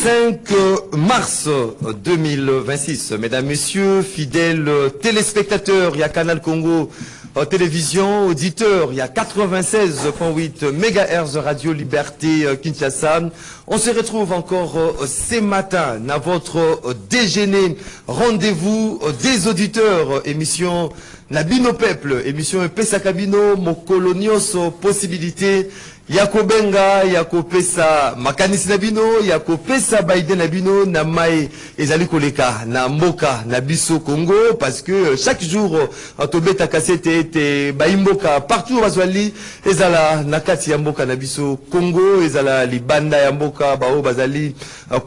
5 mars 2026. Mesdames, Messieurs, fidèles téléspectateurs, il y a Canal Congo Télévision, auditeurs, il y a 96.8 MHz Radio Liberté Kinshasa. On se retrouve encore ce matin dans votre déjeuner. Rendez-vous des auditeurs, émission Nabino Peuple, émission Pesa Kabino, Mokolo Nyonso, possibilité. Yako benga, yako pesa makanisi nabino, yako pesa baide nabino, na mai ezali koleka, na mboka, na biso Congo, parce que chaque jour, tobeta kasete te baimboka, partout bazali, ezala nakati ya mboka na biso Congo, ezala libanda ya mboka, bao bazali,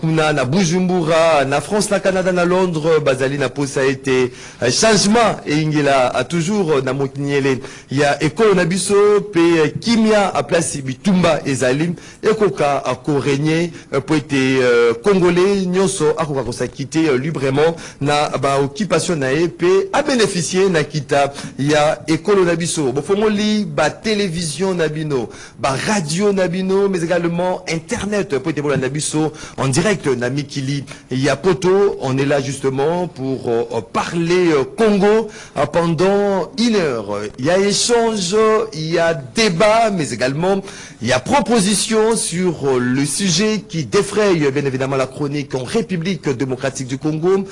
kuna na Bujumbura, na France, na Canada, na Londres, bazali na posa ete, changement, et ingela, toujours na mokiniele, ya ekolo na biso, pe kimia a place Bitumba ezalim ekoka akorenye poete congolais nyonso akoka kosakite librement na ba occupation na EP a bénéficier na kita ya ekolo na biso bofongoli ba télévision na bino ba radio na bino mais également internet poete bola na biso en direct na mikili ya poto. On est là justement pour parler Congo pendant une heure. Il y a échange, il y a débat, mais également il y a proposition sur le sujet qui défraye bien évidemment la chronique en République démocratique du Congo.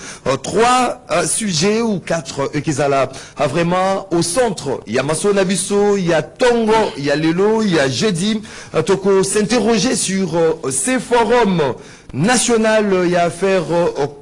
Trois sujets ou quatre Ekezala vraiment au centre. Il y a Maso Nabiso, il y a Tongo, il y a Lelo, il y a Jeudi. Toko s'interroger sur ces forums national, il y a affaire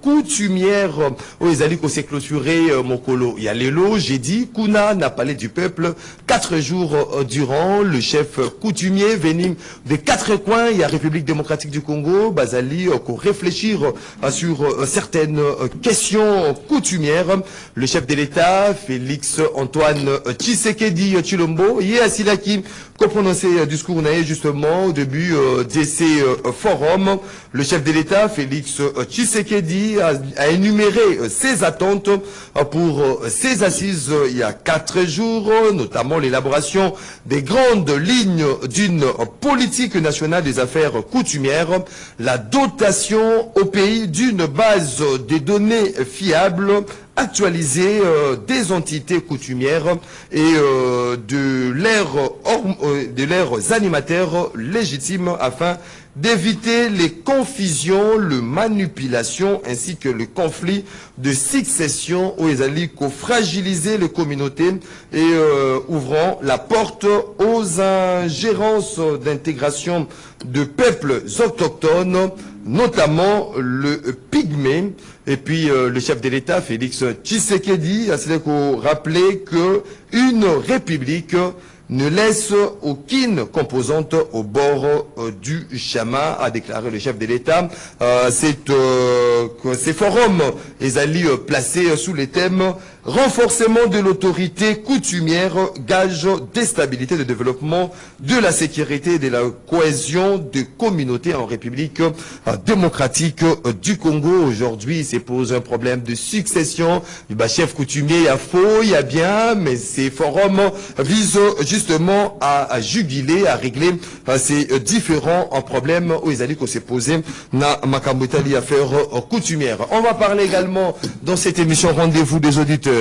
coutumière où les alliés s'est clôturé Mokolo. Il y a Lelo, j'ai dit, Kuna n'a parlé du peuple 4 jours durant. Le chef coutumier venu des 4 coins. Il y a République démocratique du Congo, Bazali, pour réfléchir sur certaines questions coutumières. Le chef de l'État, Félix Antoine Tshisekedi Tshilombo, il y a Silaki, qui prononcé discours justement au début de ces forums. Le chef de l'État, Félix Tshisekedi, a énuméré ses attentes pour ces assises il y a 4 jours, notamment l'élaboration des grandes lignes d'une politique nationale des affaires coutumières, la dotation au pays d'une base de données fiables, actualiser des entités coutumières et de leurs animateurs légitimes afin d'éviter les confusions, le manipulation ainsi que le conflit de succession où ils allaient fragiliser les communautés et ouvrant la porte aux ingérences d'intégration de peuples autochtones, notamment le pygmée. Et puis le chef de l'État, Félix Tshisekedi, a rappelé que une république ne laisse aucune composante au bord du chemin, a déclaré le chef de l'État. Ces forums, les alliés placés sous les thèmes renforcement de l'autorité coutumière, gage de stabilité, de développement, de la sécurité et de la cohésion de communautés en République démocratique du Congo. Aujourd'hui, il se pose un problème de succession. Le chef coutumier, il y a faux, il y a bien, mais ces forums visent justement à juguler, à régler ces différents problèmes où ils allaient se poser dans Makambotali affaire coutumière. On va parler également dans cette émission Rendez-vous des auditeurs.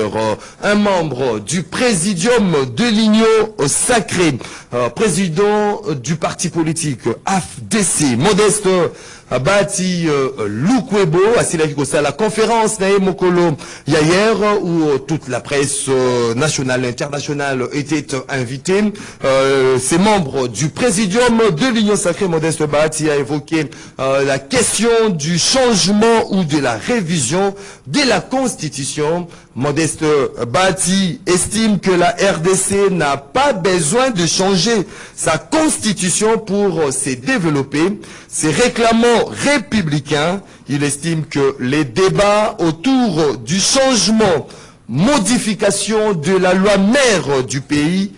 Un membre du présidium de l'Union sacrée, président du parti politique AFDC, Modeste Bahati Lukwebo, à la conférence Nae Mokolo hier où toute la presse nationale et internationale était invitée. Ces membres du présidium de l'Union sacrée, Modeste Bahati a évoqué la question du changement ou de la révision de la Constitution. Modeste Bahati estime que la RDC n'a pas besoin de changer sa constitution pour se développer. Ses réclamants républicains, il estime que les débats autour du changement, modification de la loi mère du pays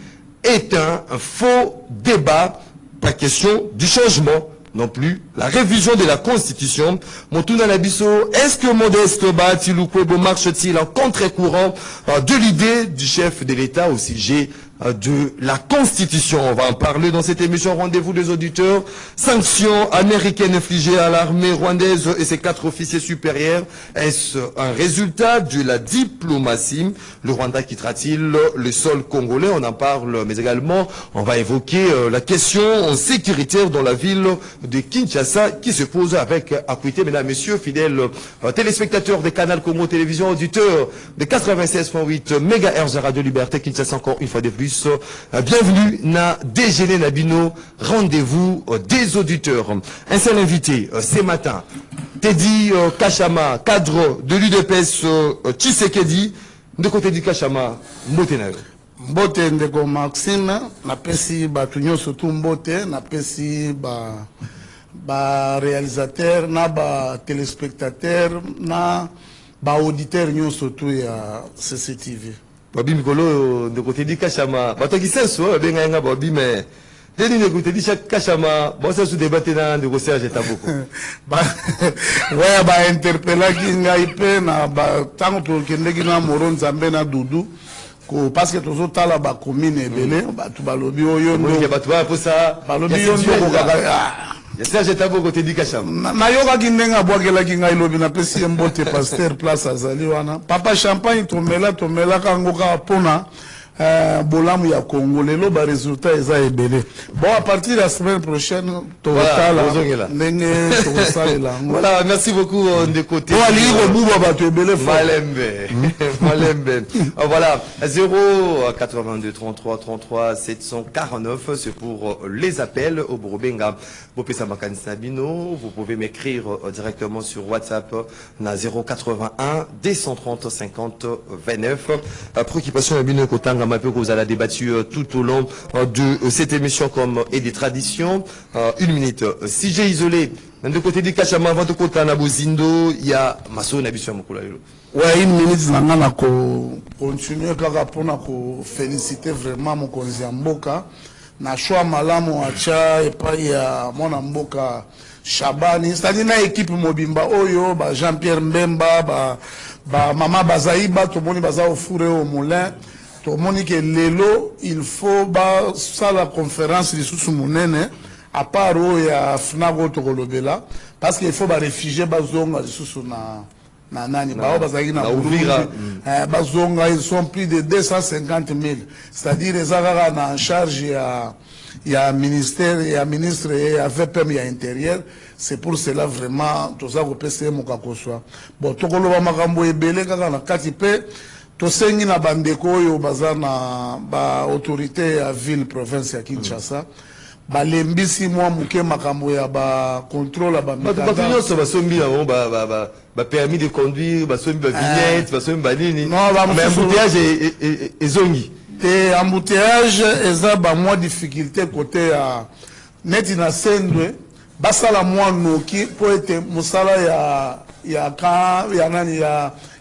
est un faux débat. Pas question du changement non plus, la révision de la Constitution. Motuna Nabiso, est-ce que Modeste Bahati Lukwebo marche-t-il en contre-courant de l'idée du chef de l'État au sujet de la Constitution. On va en parler dans cette émission. Rendez-vous des auditeurs. Sanctions américaines infligées à l'armée rwandaise et ses 4 officiers supérieurs. Est-ce un résultat de la diplomatie? Le Rwanda quittera-t-il le sol congolais? On en parle, mais également, on va évoquer la question sécuritaire dans la ville de Kinshasa qui se pose avec acuité. Mesdames, Messieurs, fidèles téléspectateurs de Canal Congo Télévision, auditeurs de 96.8 MHz Radio Liberté Kinshasa, encore une fois de plus. Bienvenue na déjeuner Nabino, rendez-vous des auditeurs. Un seul invité ce matin, Teddy Kachama, cadre de l'UDPS Tshisekedi, de côté du Kachama, Mbotenayo. Mbote ndeko Maxime, napesi batu nyonso tu mbote, napesi ba réalisateur, na ba téléspectateur, na ba auditeur nyonso tu ya CCTV. Babi Mikolo de côté du Kachama, bato ki senso benga nga babi mais deni de côté du Kachama, bon ça sous débattre dans de Serge Taboko. Ouais ba interpella ki ngai pe na ba tango to kende ki na Moro Nzambe na Dudu. Parce que tous autres là bas commune ebele batu balobi oyo ndo ke batu ba pour ça balobi yo ndo ya Serge Taboko te di Kachama na yoka kindenga bwakela kinga ilobi na pesi mbote pasteur place azali wana papa champagne tomela kango ka pona bolamu ya Congo lelo ba résultat eza ebele bon à partir de la semaine prochaine totala ndenge tosalela voilà merci beaucoup de côté ali ko buba ba to ebele Malembe voilà 0 82 33 33 749 c'est pour les appels au Burubenga Bopesa Makani Sabino. Vous pouvez m'écrire directement sur WhatsApp na 081 230 50 29 préoccupation Sabino Kotanga Mapé que vous allez débattu tout au long de cette émission comme et des traditions. Une minute. Si j'ai isolé de côté du Kachama avant de côté na Bozindo, il y a Maso Nabiso Mokula. Ouais, une minute na ko continuer kaka pona ko féliciter vraiment mon konzi mboka na choix malamu acha epai ya mwana mboka Shabani c'est-à-dire na équipe mobimba oyo ba Jean-Pierre Mbemba ba mama Bazaiba to moni baza ofure au moulin to moni ke lelo il faut ba ça la conférence lisusu munene à part ya FNAGO to kolobela parce qu'il faut ba réfugier bazonga lisusu na nani bao bazaki na Uvira bazonga ils sont plus de 250 000 c'est-à-dire les agara na en charge ya ministère ya ministre ya VPM ya intérieur c'est pour cela vraiment tout ça repese mo kakoswa bon tokoloba makambo ebele kaka na kati pe to sengi na bandeko oyo bazana ba autorité ya ville province ya Kinshasa balembisi mwa muke makambo ya ba contrôle ba mikanda ba nyonso basombi na ba permis de conduire basombi ba vignette basombi ba nini non ba embouteillage ezongi te embouteillage eza ba mwa difficulté côté ya neti na sendwe basala mwa noki po ete musala ya nani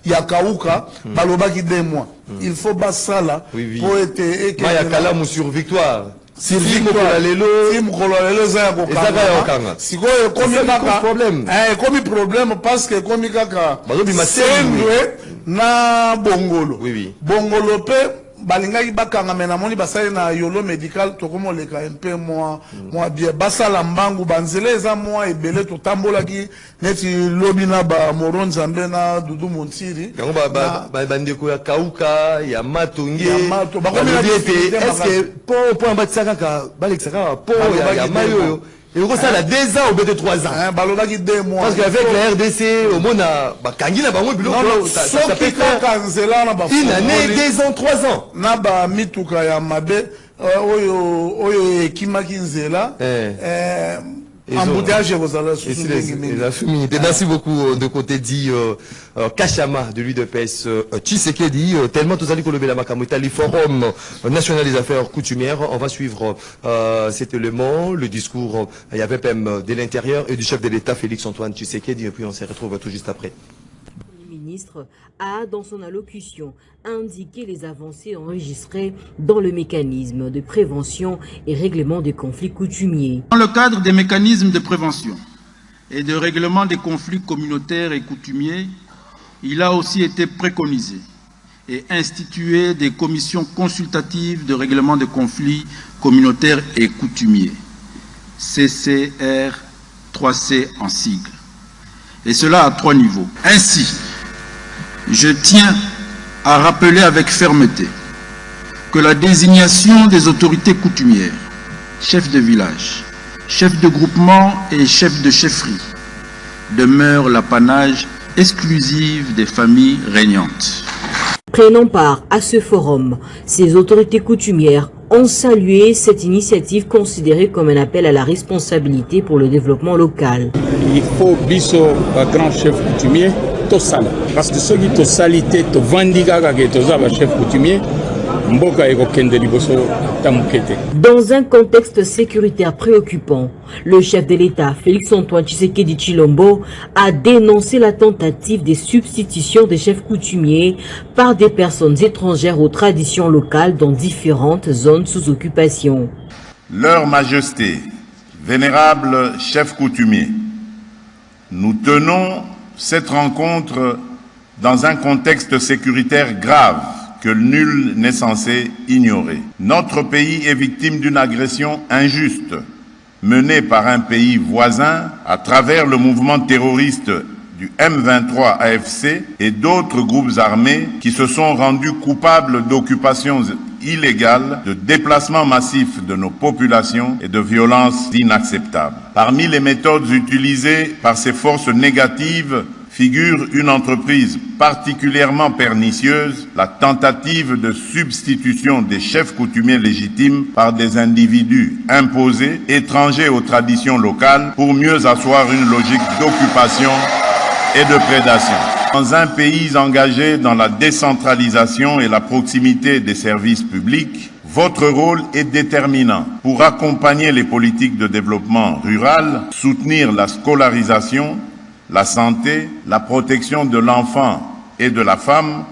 ya kauka balobaki 2 mois il faut basala po ete ya kalamu sur victoire Sylvie lelo za kokanga sikoyo komi kaka problème komi problème parce que komi kaka sendwe na bongolo bongolo pe balingaki bakanga mena moni basali na yolo médical tokomo leka un peu moi bien basala mbangu banzele eza moi ebele to tambolaki neti lobina ba Moro Nzambe na Dudu Montiri yango ba bandeko ya kauka ya matonge ya mato bakomi est-ce que po ambatsaka ka balexaka po ya mayo et au ça la 2 ans au bout de 3 ans balobaki 2 mois parce qu'avec la RDC au mona bakangi na bango biloko ça peut kanzela na ba une année 2 ans 3 ans na ba mituka ya mabe oyo ekimaki nzela embouteillage merci beaucoup de côté dit Kachama de l'UDPS Tshisekedi tellement tous allez colober la makamota le forum national des affaires coutumières. On va suivre cet élément, le discours il y avait même de l'intérieur et du chef de l'État Félix Antoine Tshisekedi et puis on se retrouve tout juste après. Le ministre a, dans son allocution, indiqué les avancées enregistrées dans le mécanisme de prévention et règlement des conflits coutumiers. Dans le cadre des mécanismes de prévention et de règlement des conflits communautaires et coutumiers, il a aussi été préconisé et instituer des commissions consultatives de règlement de conflits communautaires et coutumiers, CCR 3C en sigle, et cela à 3 niveaux. Ainsi, je tiens à rappeler avec fermeté que la désignation des autorités coutumières, chefs de village, chefs de groupement et chefs de chefferie, demeure l'apanage exclusif des familles régnantes. Prenant part à ce forum, ces autorités coutumières ont salué cette initiative considérée comme un appel à la responsabilité pour le développement local. Il faut biso grand chef coutumier to sala parce que ceux qui to salité to vendiga que to za chef coutumier mboka eko kende liboso tamukete. Dans un contexte sécuritaire préoccupant, le chef de l'État, Félix-Antoine Tshisekedi Tshilombo, a dénoncé la tentative de substitution des chefs coutumiers par des personnes étrangères aux traditions locales dans différentes zones sous occupation. Leur Majesté, vénérable chef coutumier, nous tenons cette rencontre dans un contexte sécuritaire grave que nul n'est censé ignorer. Notre pays est victime d'une agression injuste menée par un pays voisin à travers le mouvement terroriste du M23 AFC et d'autres groupes armés qui se sont rendus coupables d'occupations illégales, de déplacements massifs de nos populations et de violences inacceptables. Parmi les méthodes utilisées par ces forces négatives figure une entreprise particulièrement pernicieuse, la tentative de substitution des chefs coutumiers légitimes par des individus imposés, étrangers aux traditions locales, pour mieux asseoir une logique d'occupation et de prédation. Dans un pays engagé dans la décentralisation et la proximité des services publics, votre rôle est déterminant pour accompagner les politiques de développement rural, soutenir la scolarisation, la santé, la protection de l'enfant et de la femme,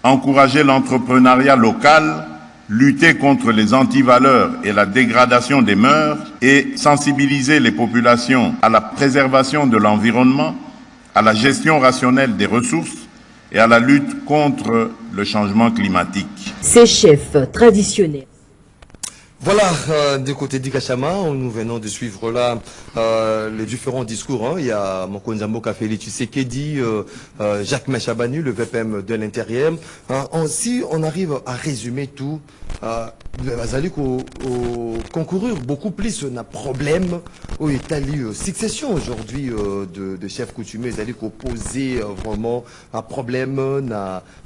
encourager l'entrepreneuriat local, lutter contre les antivaleurs et la dégradation des mœurs et sensibiliser les populations à la préservation de l'environnement, à la gestion rationnelle des ressources et à la lutte contre le changement climatique. Ces chefs traditionnels. Voilà, du côté d'Ikachama, nous venons de suivre là les différents discours. Hein. Il y a Mokonzambo Félix Tshisekedi, Jacques Machabanu, le VPM de l'intérieur. Si on arrive à résumer tout, Bazali concourir beaucoup plus un problème où il y a eu succession aujourd'hui de chefs coutumiers, ils allaient poser vraiment un problème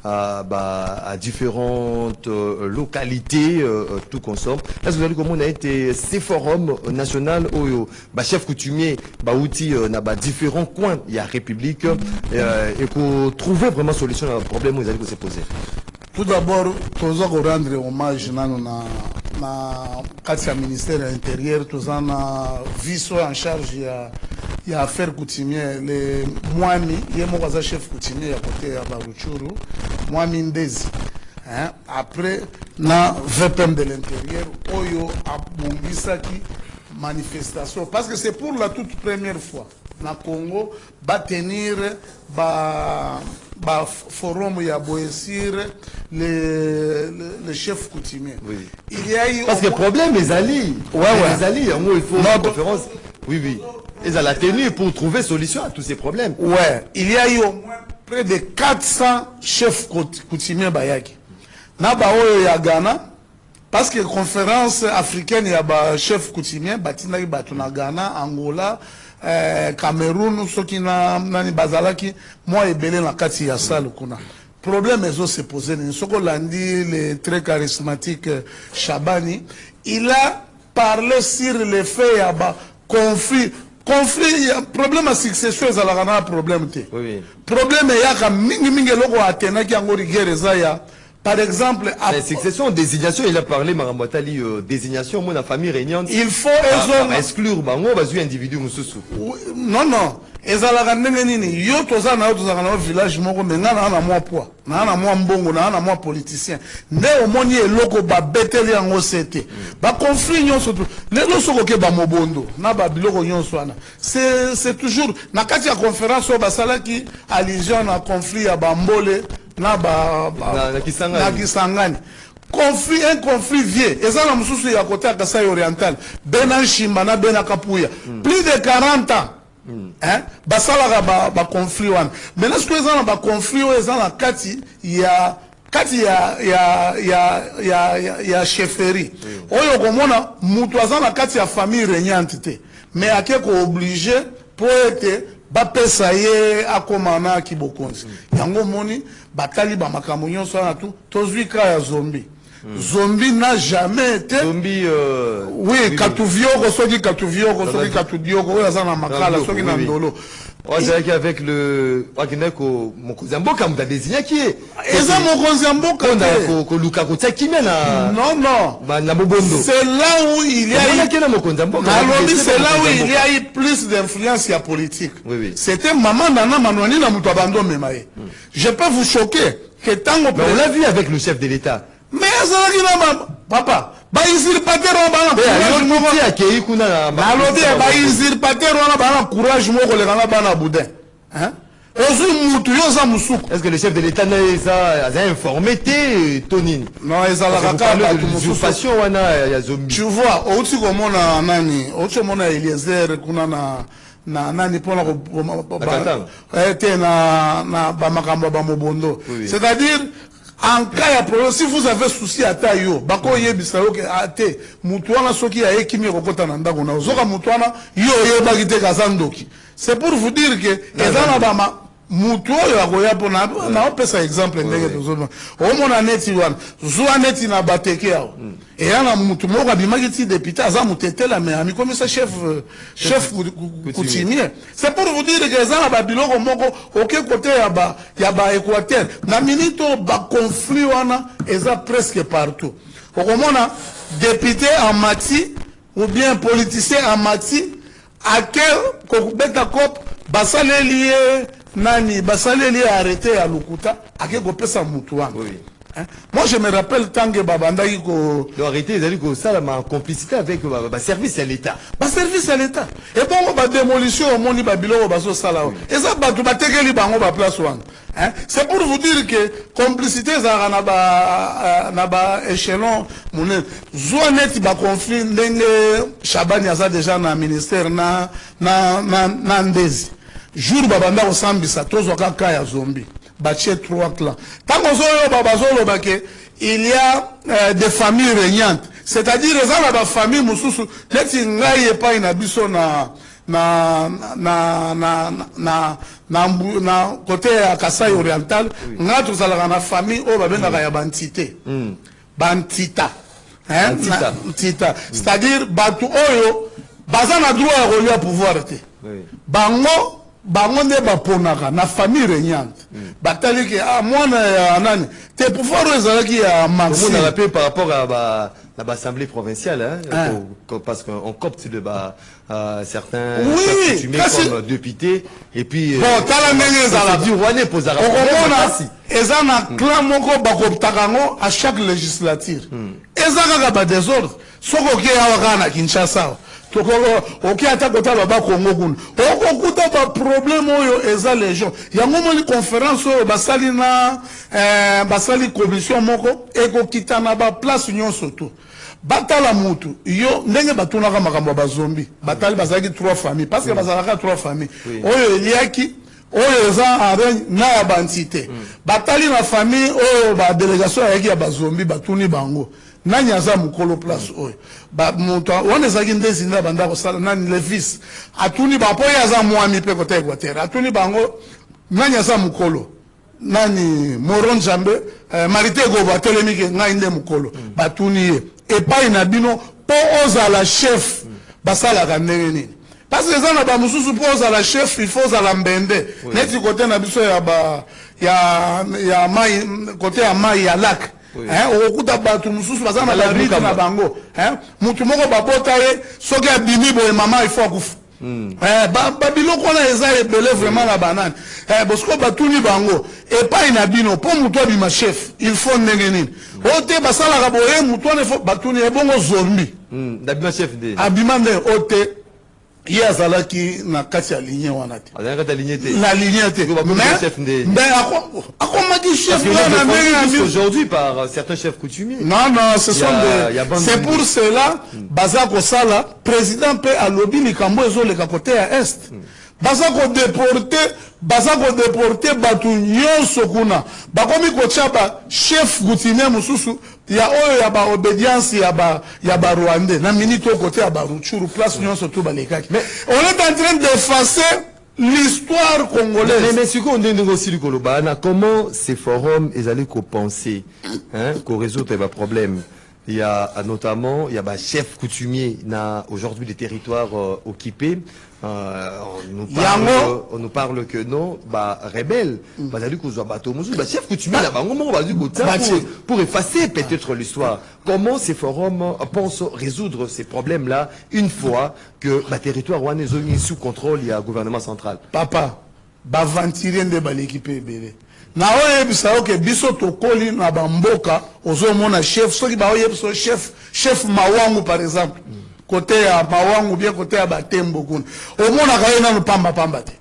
à différentes localités, tout consomme. Est-ce que vous avez comment on a été ces forums national où chef coutumier outil na différents coins il y a République et qu'on trouvait vraiment solution à un problème où ils allaient se poser. Tout d'abord, nous allons rendre hommage na kati ya ministère de l'Intérieur, tous en vice en charge ya affaires coutumières, le Mwami, il est chef coutumier à côté à Baruchuru, Mwami Ndezi. Après, na VPM de l'Intérieur, Oyo Abongisaki manifestation, parce que c'est pour la toute première fois na Congo, va tenir forum ya boesir les chefs coutumiers. Oui. Il y a eu parce que le problème les alliés. Les alliés, il faut une conférence. Oui. Ils ont la tenue pour trouver solution à tous ces problèmes. Ouais, il y a eu au moins près de 400 chefs coutumiers bayaki. Na baoyo ya Ghana, parce que conférence africaine ya ba chef coutumier batina ki batu na Ghana, Angola, Cameroun, soki nani bazalaki moi ebele na kati ya salle kuna. Problème ezo se poser ni soko landi le très charismatique Shabani, il a parlé sur les faits ya ba conflit, problème à succession ezalaka na problème te. Oui. Problème ya ka mingi loko atena ki ngori guerre za ya. Par exemple, la succession, désignation, il a parlé, Marambotali, désignation, moi, la famille régnante. Il faut exclure, on va individu, non. Ezalaka ndenge nini yo toza na village moko me ngana na mwa poids na mwa mbongo na mwa politicien nde omoni eloko ba beteli yango sete ba conflit nyonso tu lelo soko ke ba mobondo na ba biloko nyonso wana c'est toujours na kati ya conférence o basalaki allusion na conflit ya bambole na Kisangani. Un conflit vieux. Et ça, la moussou ya côté à Kasaï oriental. Bena Shimba, Bena Kapouya. Plus de 40 ans. Hein? Basala ba conflit wan. Maintenant, ce que ils ont ba conflit, ils ont la kati, il y a chefferie. Oyo komona, mutuazan la kati ya famille régnante te. Mais à quelque obligé pour être bapesa ye akomana kibokonzi. Yango moni, batali ba makambo nyonso na tout, tozwi ka ya zombie. Zombie n'a jamais été. Zombie. Oui, Katuvioko, soki Katuvioko, soki Katudioko, oui, ça n'a makala, soki Nandolo. On dirait qu'avec le. Wakineko, Mokozamboka, on a désigné qui est. Et ça, Mokozamboka. On a Luka Kota qui mène à. Non, non. C'est là où il y a eu. C'est là où il y a eu plus d'influence politique. Oui, oui. C'était Maman Nana Manouani Namoutouabando Memaye. Je peux vous choquer que tant on l'a vu avec le chef de l'État. Mais papa, ba usurpateur on courage moko le kana bana boudin. Hein? Est-ce que le chef de l'État n'a informé Tonine? Non, ils ont la usurpation tu vois, au-dessus comme on a nani, au-dessus on a Eliezer kuna na nani pona ko ba makambo ba mobondo. C'est-à-dire en cas de problème, si vous avez souci à taille, bako yebisa yoke ate mutuana soki ya ekimi kokota na ndako na zoka mutuana yo yebagite kazandoki. C'est pour vous dire que ezana bama mutuo ya koya pona na opesa exemple ndenge tozono. Omona neti wana, zuwa neti na bateke yao. Et yana mutu moko abimaki ti député aza mutetela mais ami comme ça chef coutumier. C'est pour vous dire que ezana ba biloko moko oke côté ya ba Équateur. Na minito ba conflit wana eza presque partout. Okomona député en mati ou bien politicien en mati akel kokubeta kop basaleli nani basaleli arrêté à Lukuta ake kopesa mutu wana. Hein? Moi je me rappelle tant que babandaki ko arrêté ils allaient ko ça en complicité avec service à l'État. Service à l'État. Et bon ba démolition au moni ba biloko baso sala. Et ça ba tu ba tekeli bango ba place wana. Hein? C'est pour vous dire que complicité za na ba échelon moné zoaneti ba conflit ndenge Shabani aza déjà na ministère na ndezi. Jour babanda ko sambisa tozo kaka ya zombie. Bâtir 3 clans. Tant qu'on il y a des familles régnantes. C'est-à-dire, les gens de la famille, Moussoussou, les Tingaï pas une abisso na côté à Kasaï oriental, n'a tous la famille, oh, ben, la bantité. Bantita. Hein? Bantita. C'est-à-dire, Batu Oyo, Bazan a droit à relier à pouvoir. Bango, bangonde baponaka na famille régnante batali ke mwana nani te pouvoir ezalaki ya maxi on a rappelé par rapport à l'assemblée provinciale parce qu'on copte de certains comme députés et puis bon tala ndenge ezala du rwandais posera ezana clan moko bakoptakango à chaque législature ezaka ba désordre soko ke yawa na Kinshasa ok atakota baba Congo kuna okuta ba problème oyo eza légion yango moni conférence oyo basali na basali commission moko ekokita na ba place nyonso to batala mutu yo ndenge batunaka makambo ba zombie batali bazaki 3 familles parce que bazalaka 3 familles oyo eliaki oyo eza arègne na bantité batali na famille oyo ba délégation yaki ya ba zombie batuni bango nani aza mukolo place oyo ba mutu wana ezaki ndezi na banda ko sala nani le fils atuni ba po yaza mwami pe côté Équateur atuni bango nani aza mukolo nani Moron Jambe Marité Goba telemike ngai nde mukolo batuni ye epai na bino po ozala chef basala ka ndenge nini parce que ça na ba mususu po ozala chef il faut ozala mbende neti côté na biso ya mai côté ya mai ya lac okuta batu mususu baza na barite na bango mutu moko babota ye soki abimi boye mama ifo akufa babiloko wana eza ebele vraiment na banani bosiko batuni bango epai na bino mpo mutu abima chef il faut ndenge nini oyo te basalaka boye mutu wana ifo batuni ebongo zombi abima chef abima nde oyo te ye azalaki na kati ya ligne wana te azalaki ta ligne te na ligne te mais akomaki chef wana ndenge aujourd'hui par certains chefs coutumiers. Non, ce sont c'est pour cela baza kosala président pe alobi likambo ezoleka côté ya est baza ko déporter batu nyonso kuna bakomi kotia ba chef coutumier mususu ya oyo ya ba obédience ya ba Rwandais na minute au côté ya ba Rutshuru place nyonso tout balekaki. Mais on est en train d'effacer l'histoire congolaise. Mais ce qu'on dit aussi du Kolobana, comment ces forums ils allaient penser, hein, qu'on résout les problèmes. Il y a notamment, il y a bah, chef coutumier na aujourd'hui des territoires occupés. On nous parle que non, bah rebelle. Bah ça dit qu'on soit bateau bah chef coutumier là, bah on va dire pour effacer peut-être l'histoire. Comment ces forums pensent résoudre ces problèmes là une fois que bah territoire rwandais est sous contrôle, il y a un gouvernement central. Papa, bah ventiler de l'équipe bébé. Na oye bisa oke biso tokoli na bamboka ozomona chef soki ba oye biso chef mawangu par exemple côté ya mawangu bien côté ya batembo kuna omona ka yena pamba te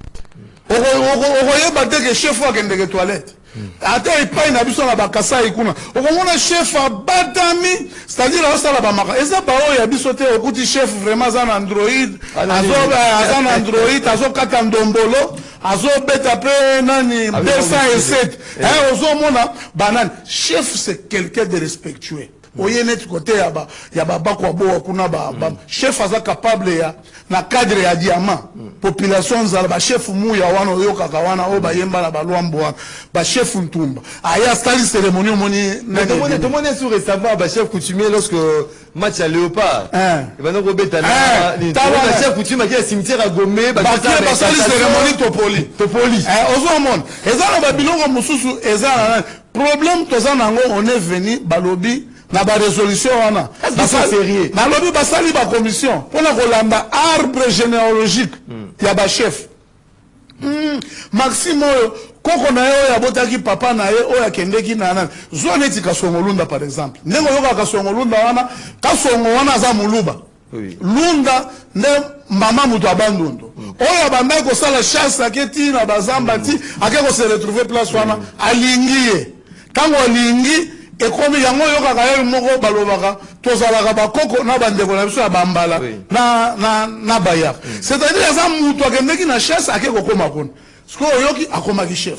oye bate ke chef wa kende ke toilette ata ipai na biso na bakasai kuna omona chef abatami c'est-à-dire osala ba maka eza ba oye biso te okuti chef vraiment za na android azo kata ndombolo azo beta pe nani 207 ozomona banane chef c'est quelqu'un de respectueux oye net côté ya bakwa bo kuna chef aza capable ya na cadre ya diamant population za ba chef muya wana oyoka kawana o ba yemba na balwambo ba chef ntumba aya stali cérémonie moni tout le monde est sur savoir ba chef coutumier lorsque match à Léopard et ben robeta na chef coutumier qui est cimetière à Gomé ba stali cérémonie topoli ozomona ezana ba bilongo mususu ezana problème tozana ngo on est venu balobi na ba résolution wana na lobi basali ba commission pour la kolanda arbre généalogique ya ba chef Maximo koko na yo ya botaki papa na ye oya kendeki na nana zone ti Kasongolunda par exemple nengo yoka Kasongolunda wana za muluba lunda ne mama mutu abandondo oya bandai ko sala chasse aketi na bazamba ti akeko se retrouver place wana alingiye tango alingi ekomi yango yoka kayo moko balobaka tozalaka bakoko na bandeko na biso ya bambala na baya c'est-à-dire eza mutu akendeki na chasse akeko koma kuna siko oyoki akomaki chef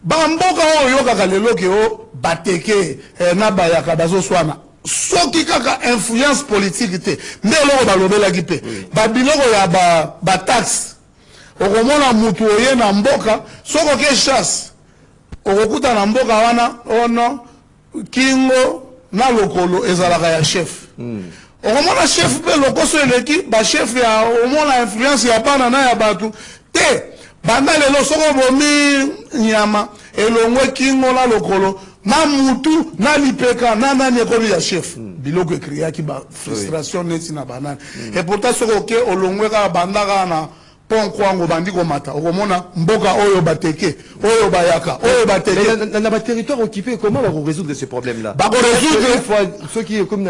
bamboka oyo yokaka lelo ke o bateke na bayaka bazoswana soki kaka influence politique te nde eloko balobelaki mpe babiloko ya bataxe okomona mutu oye na mboka soko ke chasse okokuta na mboka wana ono kingo na lokolo ezalaka ya chef okomona chef mpe lokoso eleki bachef ya omona influence ya pana na ya bato te banda lelo soko bomi nyama elongwe kingo na lokolo na mutu na lipeka na nani ekomi ya chef biloko ekriaki ba frustration neti na banani et pourtant soko ke olongwe ka bandaka na pon kwango bandi komata okomona mboka oyo bateke oyo bayaka oyo bateke na ba territoire occupé comment on va résoudre ces problèmes là ba résoudre ceux qui comme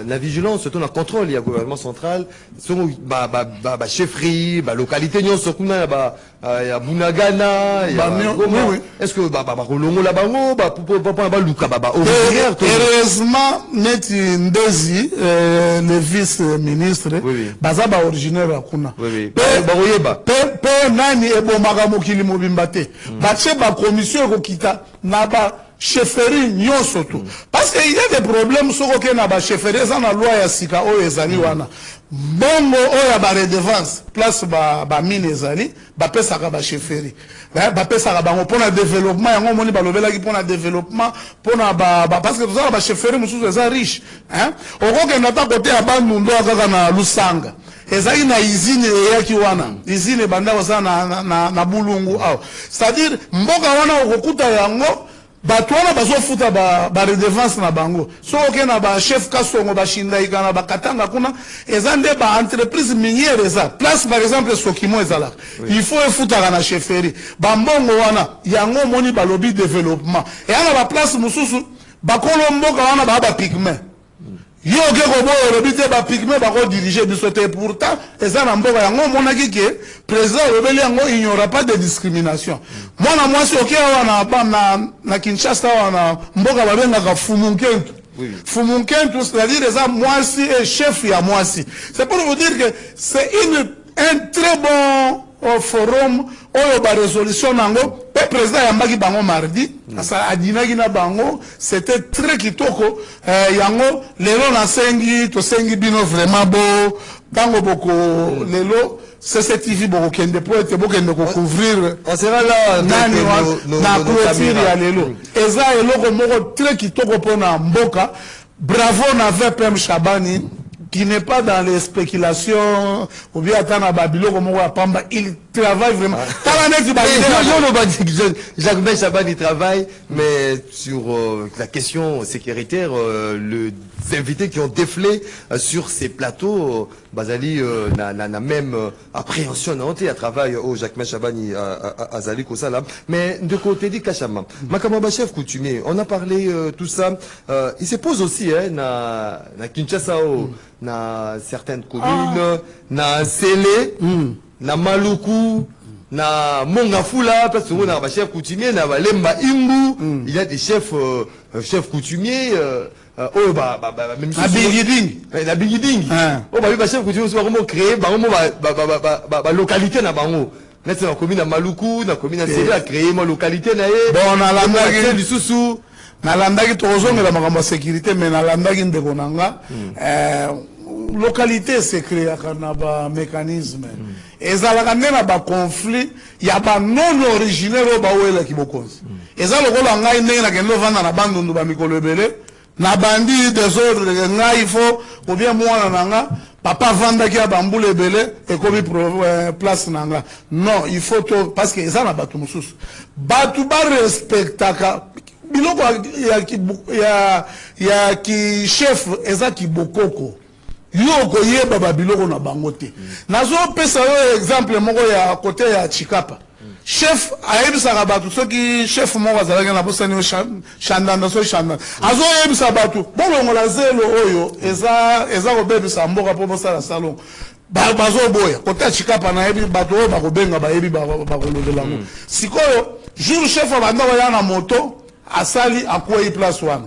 la vigilance surtout na contrôle il y a gouvernement central sont ba chefferie ba localité nyonso kuna ya Bunagana ya est-ce que ba kolongo la bango ba luka ba heureusement neti ndezi le vice ministre baza ba originaire ya kuna ba oyeba pe nani ebomaka mokili mobimba te batie ba commission ekokita na ba chefferie nyonso tu parce que il y a des problèmes soko ke na ba chefferie eza na loi ya sika oyo ezali wana bongo oyo ba redevance place ba mine ezali bapesaka ba chefferie bapesaka bango mpona développement yango moni balobelaki mpona développement mpona parce que tozala ba chefferie mosusu eza riche okokenda ta kote ya bandundu kaka na Lusanga ezali na usine eyaki wana usine banda koza na bulungu awa c'est-à-dire mboka wana okokuta yango bato wana bazofuta ba redevance na bango soki na ba chef Kasongo bashindaika na bakatanga kuna eza nde ba entreprise minière eza place par exemple Sokimo ezalaka il faut efutaka na chefferie bambongo wana yango moni balobi développement et ana ba place mususu bakolo mboka wana ba pigment yo ke ko boyo lobi te ba pigme ba ko diriger biso te pourtant eza na mboka yango monaki ke président lobeli yango il n'y aura pas de discrimination mwana mwasi oke wana na Kinshasa wana mboka babengaka fumunkentu fumunkentu c'est-à-dire eza mwasi et chef ya mwasi c'est pour vous dire que c'est un très bon forum oyo ba résolution nango pe président yambaki bango mardi asa adinaki na bango c'était très kitoko yango lelo na sengi to sengi bino vraiment bo tango boko lelo CCTV boko kende po ete boko kende ko couvrir on sera là nani na clôture ya lelo eza eloko moko très kitoko pona mboka bravo na VPM Shabani qui n'est pas dans les spéculations ou bien attendre à Babylone comme on Pamba, il travaille vraiment. Jacques Ben Chaban il travaille, mais sur la question sécuritaire, les invités qui ont déflé sur ces plateaux, Bazali n'a même appréhension à travail au Jacques Ben Chaban à Zali Kosala. Mais de côté dit Kachama, Makamaba chef coutumier, on a parlé tout ça. Il se pose aussi na Kinshasa na certaines communes, na Sélé, na Maluku, na Mongafula, parce que on a chef coutumier, na Lemba Imbu, il y a des chefs coutumiers, oh même na Bigiding, na Bigiding, oh bah chef coutumier aussi vraiment créé, localité na bango. Là c'est la commune à Maluku, na commune à Sélé a créé ma localité na bon na la du Soussou. nalandaki tozongela makambo ya sécurité mais nalandaki ndeko nanga localité secréaka na bamécanisme ezalaka nde na baconflit ya banon originaire oyo bawelaki bokonzi eza lokola ngai ndenge nakende ovanda na bandundu bamikolo ebele na bandi desordre ngai fo ou bien mwana nanga papa vandaki ya bambula ebele ekomi place nanga non il faut to parce que eza na bato mosusu bato barespectaka biloko ya ki chef eza ki bokoko yo koyeba ba biloko na bango te nazo pesa yo exemple moko ya côté ya Chikapa chef ayebisaka bato soki chef moko azalaki na posani yo chandanda so chandanda azo yebisa bato bolongola zelo oyo eza kobebisa mboka po bosala salon bazoboya côté ya Chikapa na yebi bato oyo bakobenga bayebi bakolobela ngo sikoyo jour chef abanda koya na moto asali akwei place wana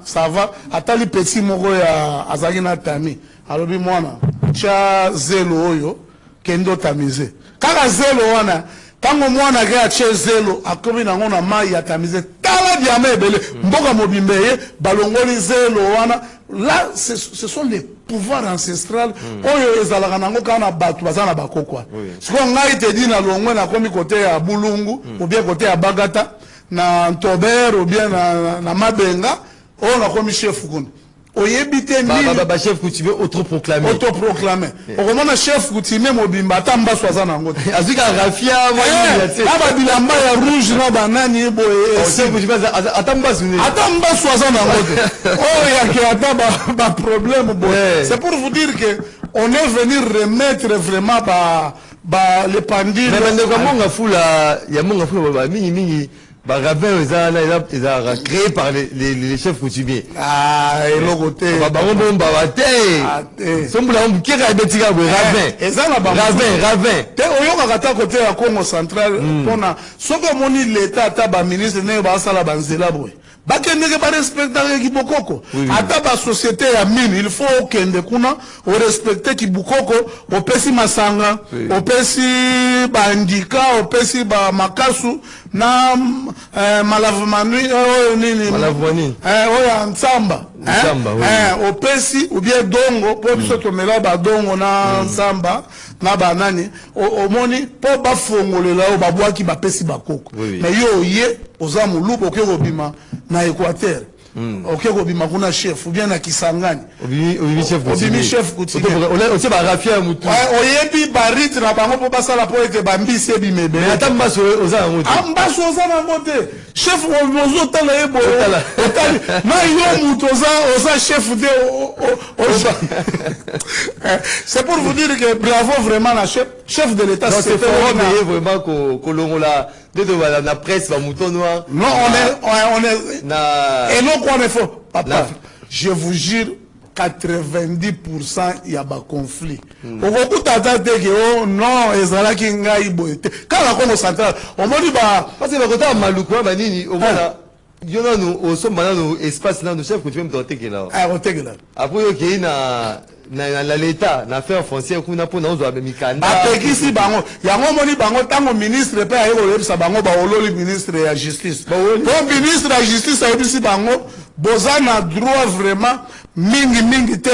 ça va atali petit moko ya azaki na tami alobi mwana cha zelo oyo kendo tamize kaka zelo wana tango mwana ke ache zelo akomi nango na mai ya tamize tala diama ebele mboka mobimbe ye balongoli zelo wana là ce sont les pouvoirs ancestrales oyo ezalaka nango kaka na bato baza na bakokwa siko ngai te di na longwe na komi kote ya Bulungu ou bien kote ya Bagata na Ntober ou bien na Mabenga on a comme chef kuna oyebi te ni chef coutumier autoproclamé okomona chef coutumier mobimba ata mbaso aza nango te azwika rafia aba bilamba ya rouge na banani boye ata mbaso aza nango te oyo yake ata ba problème boye c'est pour vous dire que on est venu remettre vraiment les pendules mais ndeko monga fula ya monga fula ba mingi Ravin ils créé par les chefs coutumiers. Et le côté. Ravin. Te côté à Congo central. Soko moni l'état taba ministre ne ba sala banzela boy. Bakende ba respecter ki bokoko. Ata ba société ya mine, il faut kende kuna o respecter ki bokoko, o pesi masanga, o pesi ba ndika, o pesi ba makasu na malavumani nini malavumani oya nsamba o pesi ou bien dongo po biso tomela ba dongo na nsamba na banani o moni po ba fongolela o babwaki ba pesi bakoko mais yo ye oza mulubo ke robima na Équateur ok kobima kuna chef ou bien na Kisangani obi chef coutumier on ba rafia mutu oyebi barit na bango po basala po ete bambisi ebimebe mais ata mbaso oza na moto ambaso oza na moto chef ozo tala ebo otali na yo mutu oza chef de c'est pour vous dire que bravo vraiment la chef de l'état c'est vraiment kolongola de la presse va mouton noir non on est et non quoi ne faut papa je vous jure 90% ya ba conflit. Okokuta tata ke oh non ezalaki ngai boyete. Kala Congo central, omoni ba parce que bakota malukwa banini omona yona no osomba no espace na no chef coutumier mtotekela. Ah otekela. Après yoki na l'état na faire foncière kuna pona ozo mikanda. Apekisi bango. Yango moni bango tango ministre pe ayo yebisa bango ba ololi ministre ya justice. Bon ministre ya justice ayebisi bango boza na droit vraiment mingi te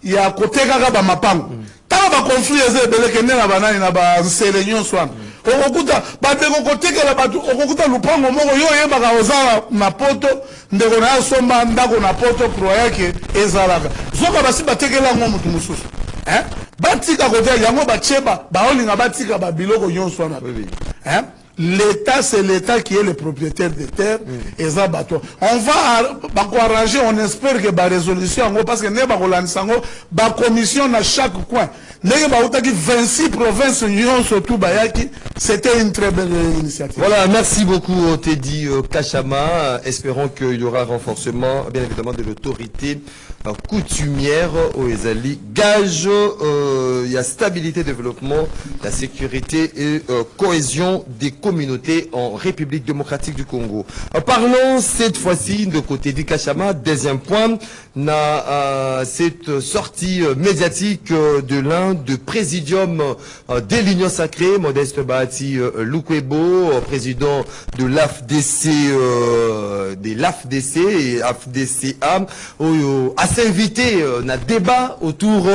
ya koteka ka ba mapango. Tango ba conflit ezebele kende na banani na ba nselenyo swana. Okokuta bateko kotekela batu okokuta lupango moko yo yebaka ozala na poto ndeko na somba ndako na poto pro yake ezalaka zoka basi batekela ngo mutu mususu batika kote yango bacheba baolinga batika ba biloko nyonso na l'État, c'est l'État qui est le propriétaire des terres et ça bateau. On va arranger, on espère que la résolution, parce que nous avons la commission dans chaque coin. Nous avons 26 provinces, surtout Bayaki. C'était une très belle initiative. Voilà, merci beaucoup Teddy Kachama. Espérons qu'il y aura renforcement, bien évidemment, de l'autorité coutumière au Ezali. Gage, il y a stabilité, développement, la sécurité et cohésion des communautés en République démocratique du Congo. Parlons cette fois-ci de côté du Kachama. Deuxième point, cette sortie médiatique de l'un de présidium de l'Union sacrée, Modeste Bahati Lukwebo, président de l'AFDC, et AFDCA, à s'inviter à débat autour,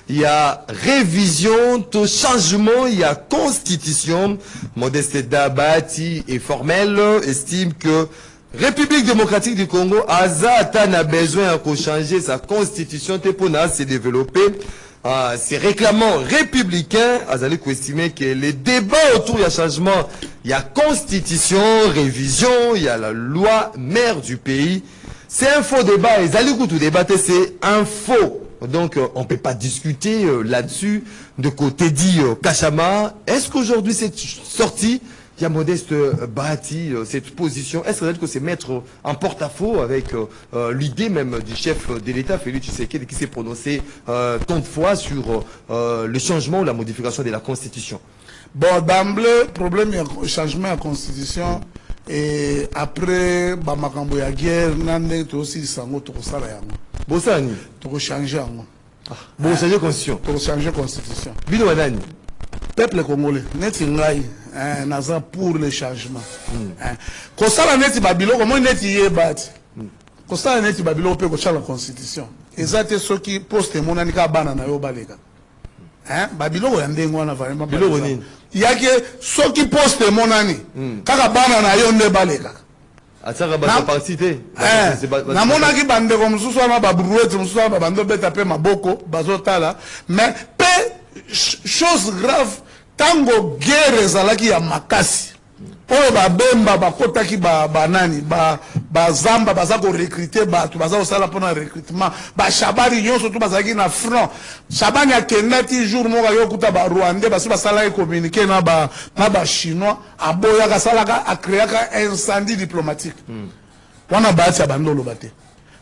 il y a révision, tout changement, il y a constitution. Modeste Bahati est formel, estime que République démocratique du Congo, Azata n'a besoin de changer sa constitution pour se développer. Ces réclamants républicains, Azali estimé que les débats autour du changement, il y a constitution, révision, il y a la loi mère du pays. C'est un faux débat. Azali tout débattre, c'est un faux. Donc, on ne peut pas discuter là-dessus. De côté dit Kachama, est-ce qu'aujourd'hui cette sortie, il y a Modeste Bahati, cette position, est-ce que c'est mettre en porte-à-faux avec l'idée même du chef de l'État, Félix Tshisekedi, qui s'est prononcé tant de fois sur le changement ou la modification de la Constitution? Bon, d'emblée, problème du changement de la Constitution, et après, Bamakambo ya guerre, nande to aussi sango to sala yango. Bosani. To changer yango. Bon, changer la Constitution. To changer la Constitution. Bino Wadani. Peuple congolais, net ngai, naza pour le changement. Kosala neti babilo, comment neti yebati. Kosala neti babilo pe ko la Constitution. Ezate ceux qui postent monani ka bana na yo baleka. Babilo ya ndengo wana vraiment. Bilo nini? Yake ceux qui postent monani kaka bana na yo nde baleka. Ataka ba partie na mona ki bande ko mususu wana ba brouette mususu wana bando beta pe maboko bazotala mais pe chose grave tango guerre ezalaki ya makasi oyo babemba bakotaki banani bazamba baza ko recruter bato baza osala pona recrutement ba shabari nyonso to bazalaki na front shabani akendati jour moko yokuta ba rwandais basi basala communiquer na ba chinois aboya kasalaka akreaka incendie diplomatique wana baati ya bandolo bate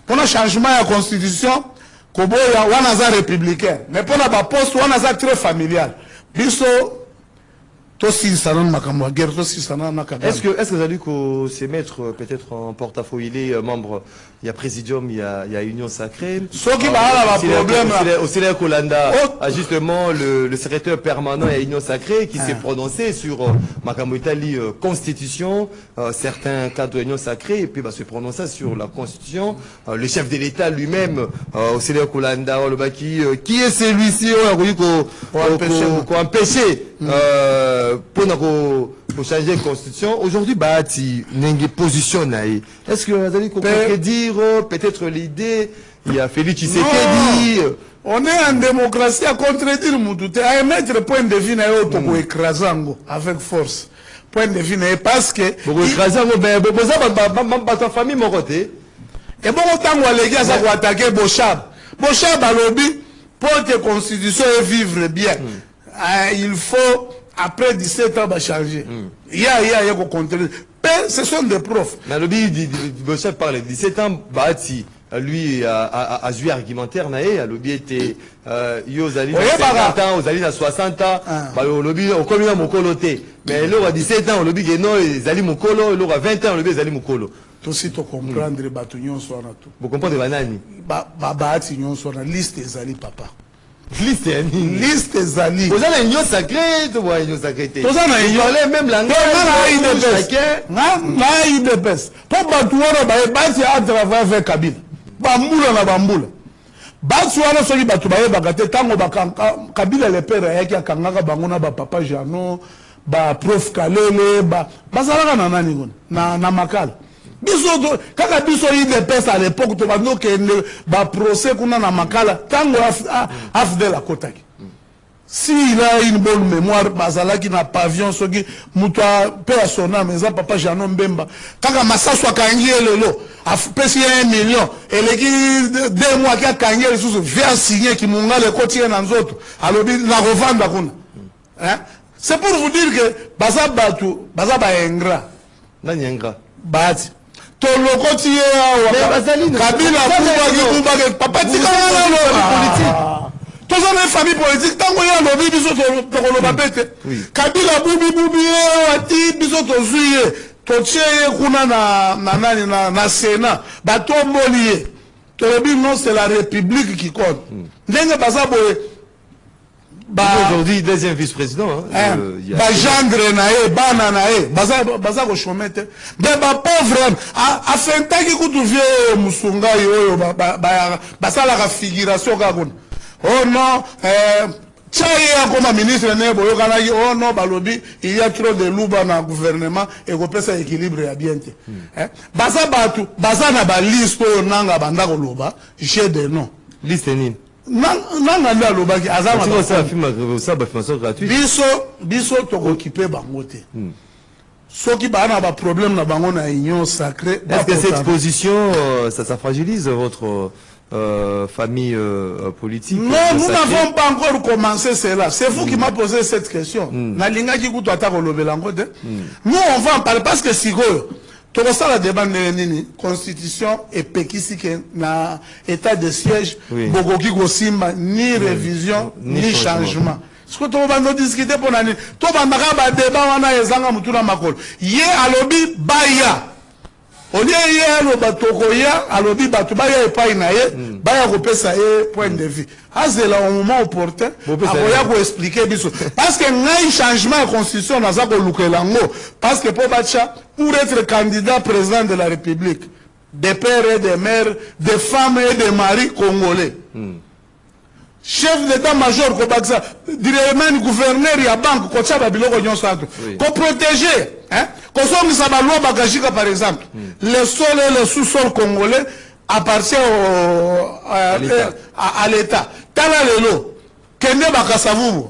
pona changement ya constitution koboya wana za républicain mais pona ba poste wana za très familial biso est-ce que vous avez qu'on se mettre peut-être en porte-à-faux? Il est membre, il y a Présidium, il y a Union Sacrée. Ce qui va problème au Sénat Kolanda, justement le secrétaire permanent à Union Sacrée qui s'est prononcé sur Makambo Itali Constitution, certains cadres de l'Union Sacrée, et puis se prononcer sur la Constitution. Le chef de l'État lui-même au Sénat Kolanda, qui est celui-ci qui a empêché pour changer la Constitution. Aujourd'hui, Bahati n'est position. Est-ce que vous allez dire peut-être l'idée, il y a Félix Tshisekedi. On est en démocratie à contredire Moutouté, à émettre point de vue pour écraser avec force. Point de vue parce que. Pour écraser, ta famille, mon côté. Et bon, autant qu'on les gars, ça va attaquer Bochab. Bochab a lobby pour que la Constitution vive bien. Il faut. Après 17 ans, va changer. Il y a qu'on contrôle. Ce sont des profs. Mais le chef parle de 17 ans, Bahati, lui a joué argumentaire nae à lobby était yo zali 50 ans aux zali à 60 ans bah au lobby au combien mokolo té mais là à 17 ans au lobby que non zali mokolo là à 20 ans au lobby zali mokolo tout si to comprendre batu nyonso na tout vous comprenez banani ba ati nyonso na liste zali papa liste zali vous avez une sacrée to voyez une sacrée vous avez une parlez même langage na IDPS pour batu wana ba basi à travers avec Kabila bambula na bambula basi wana soki batu ba yebaka te tango ba Kabila le père yaki akangaka bango na ba papa Jano ba prof Kalele ba bazalaka na nani ngona na makala biso kaka biso IDPS à l'époque to bando ke ba procès kuna na makala tango afdel akotaki si il a une bonne mémoire bazalaki na pavillon soki muta pe asona meza papa Jano Mbemba kaka masasu akangi lelo apesi 1 million eleki 2 mois ki akangi lisusu vient signer ki mungale kotie na nzoto alobi na revendre kuna hein c'est pour vous dire que baza batu baza ba ingrat nani ingrat bati to lokoti ya Kabila kubaki papa tika politique tous les familles politiques tant qu'on y a lobby biso to koloba pete Kabila bubi ati biso to zuye to tcheye kuna na nani na Sénat bato mboliye to lobby non c'est la République qui compte ndenge baza boye aujourd'hui deuxième vice-président ba gendre nae bana nae baza ko chomete mais ba pauvre a fentaki kutu vie musunga yoyo ba sala ka figuration ka kuna oh non Tchaye comme ministre ne boyo kana oh non balobi il y a trop de louba na gouvernement et ko pesa équilibre ya bien te baza batu baza na ba liste nanga banda ko loba j'ai des noms liste nini nanga nda lobaki azama ça ba formation gratuite biso to occuper bango te soki bana ba problème na bango na union sacrée est-ce que cette position ça fragilise votre famille politique? Non, nous n'avons pas encore commencé cela. C'est vous qui m'avez posé cette question. Nous, on va en parler parce que si tu ressens la débat de la constitution et pékisi na état de siège, Bogoki Gosimba, ni révision, ni changement. Ce que tu vas discuter pour l'année. Tu vas avoir un débat, on a un zanga mutuna makol. Yé alobi baya. Au lieu hier le bateau koya alobi bateau baya epai na ye baya kopesa ye point de vue azela au moment opportun akoya ko expliquer biso parce que ngai changement de constitution naza ko lukela ngo parce que pour bacha pour être candidat président de la République des pères et des mères des femmes et des maris congolais chef d'état-major ko baksa directement gouverneur ya banque ko tshaba biloko nyonso ato ko protéger hein kosongisa ba loi bakashika par exemple le sol et le sous-sol congolais appartient à l'état tala lelo kende bakasavubu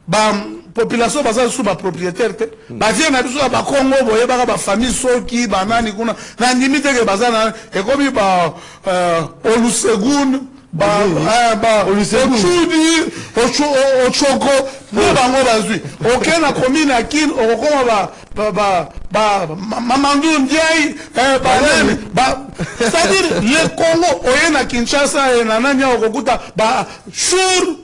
ba population baza sous ba propriétaire te ba vie na biso ba Congo boye ba ba famille soki ba nani kuna na ndimite ke baza na ekomi ba Olusegun Ochudi, Ochoko, Bango Bazui. Aucun a commis à qui, Mamandou Ndiaye, c'est-à-dire, le Congo, Oyen à Kinshasa et Nanania Okuta, Chour,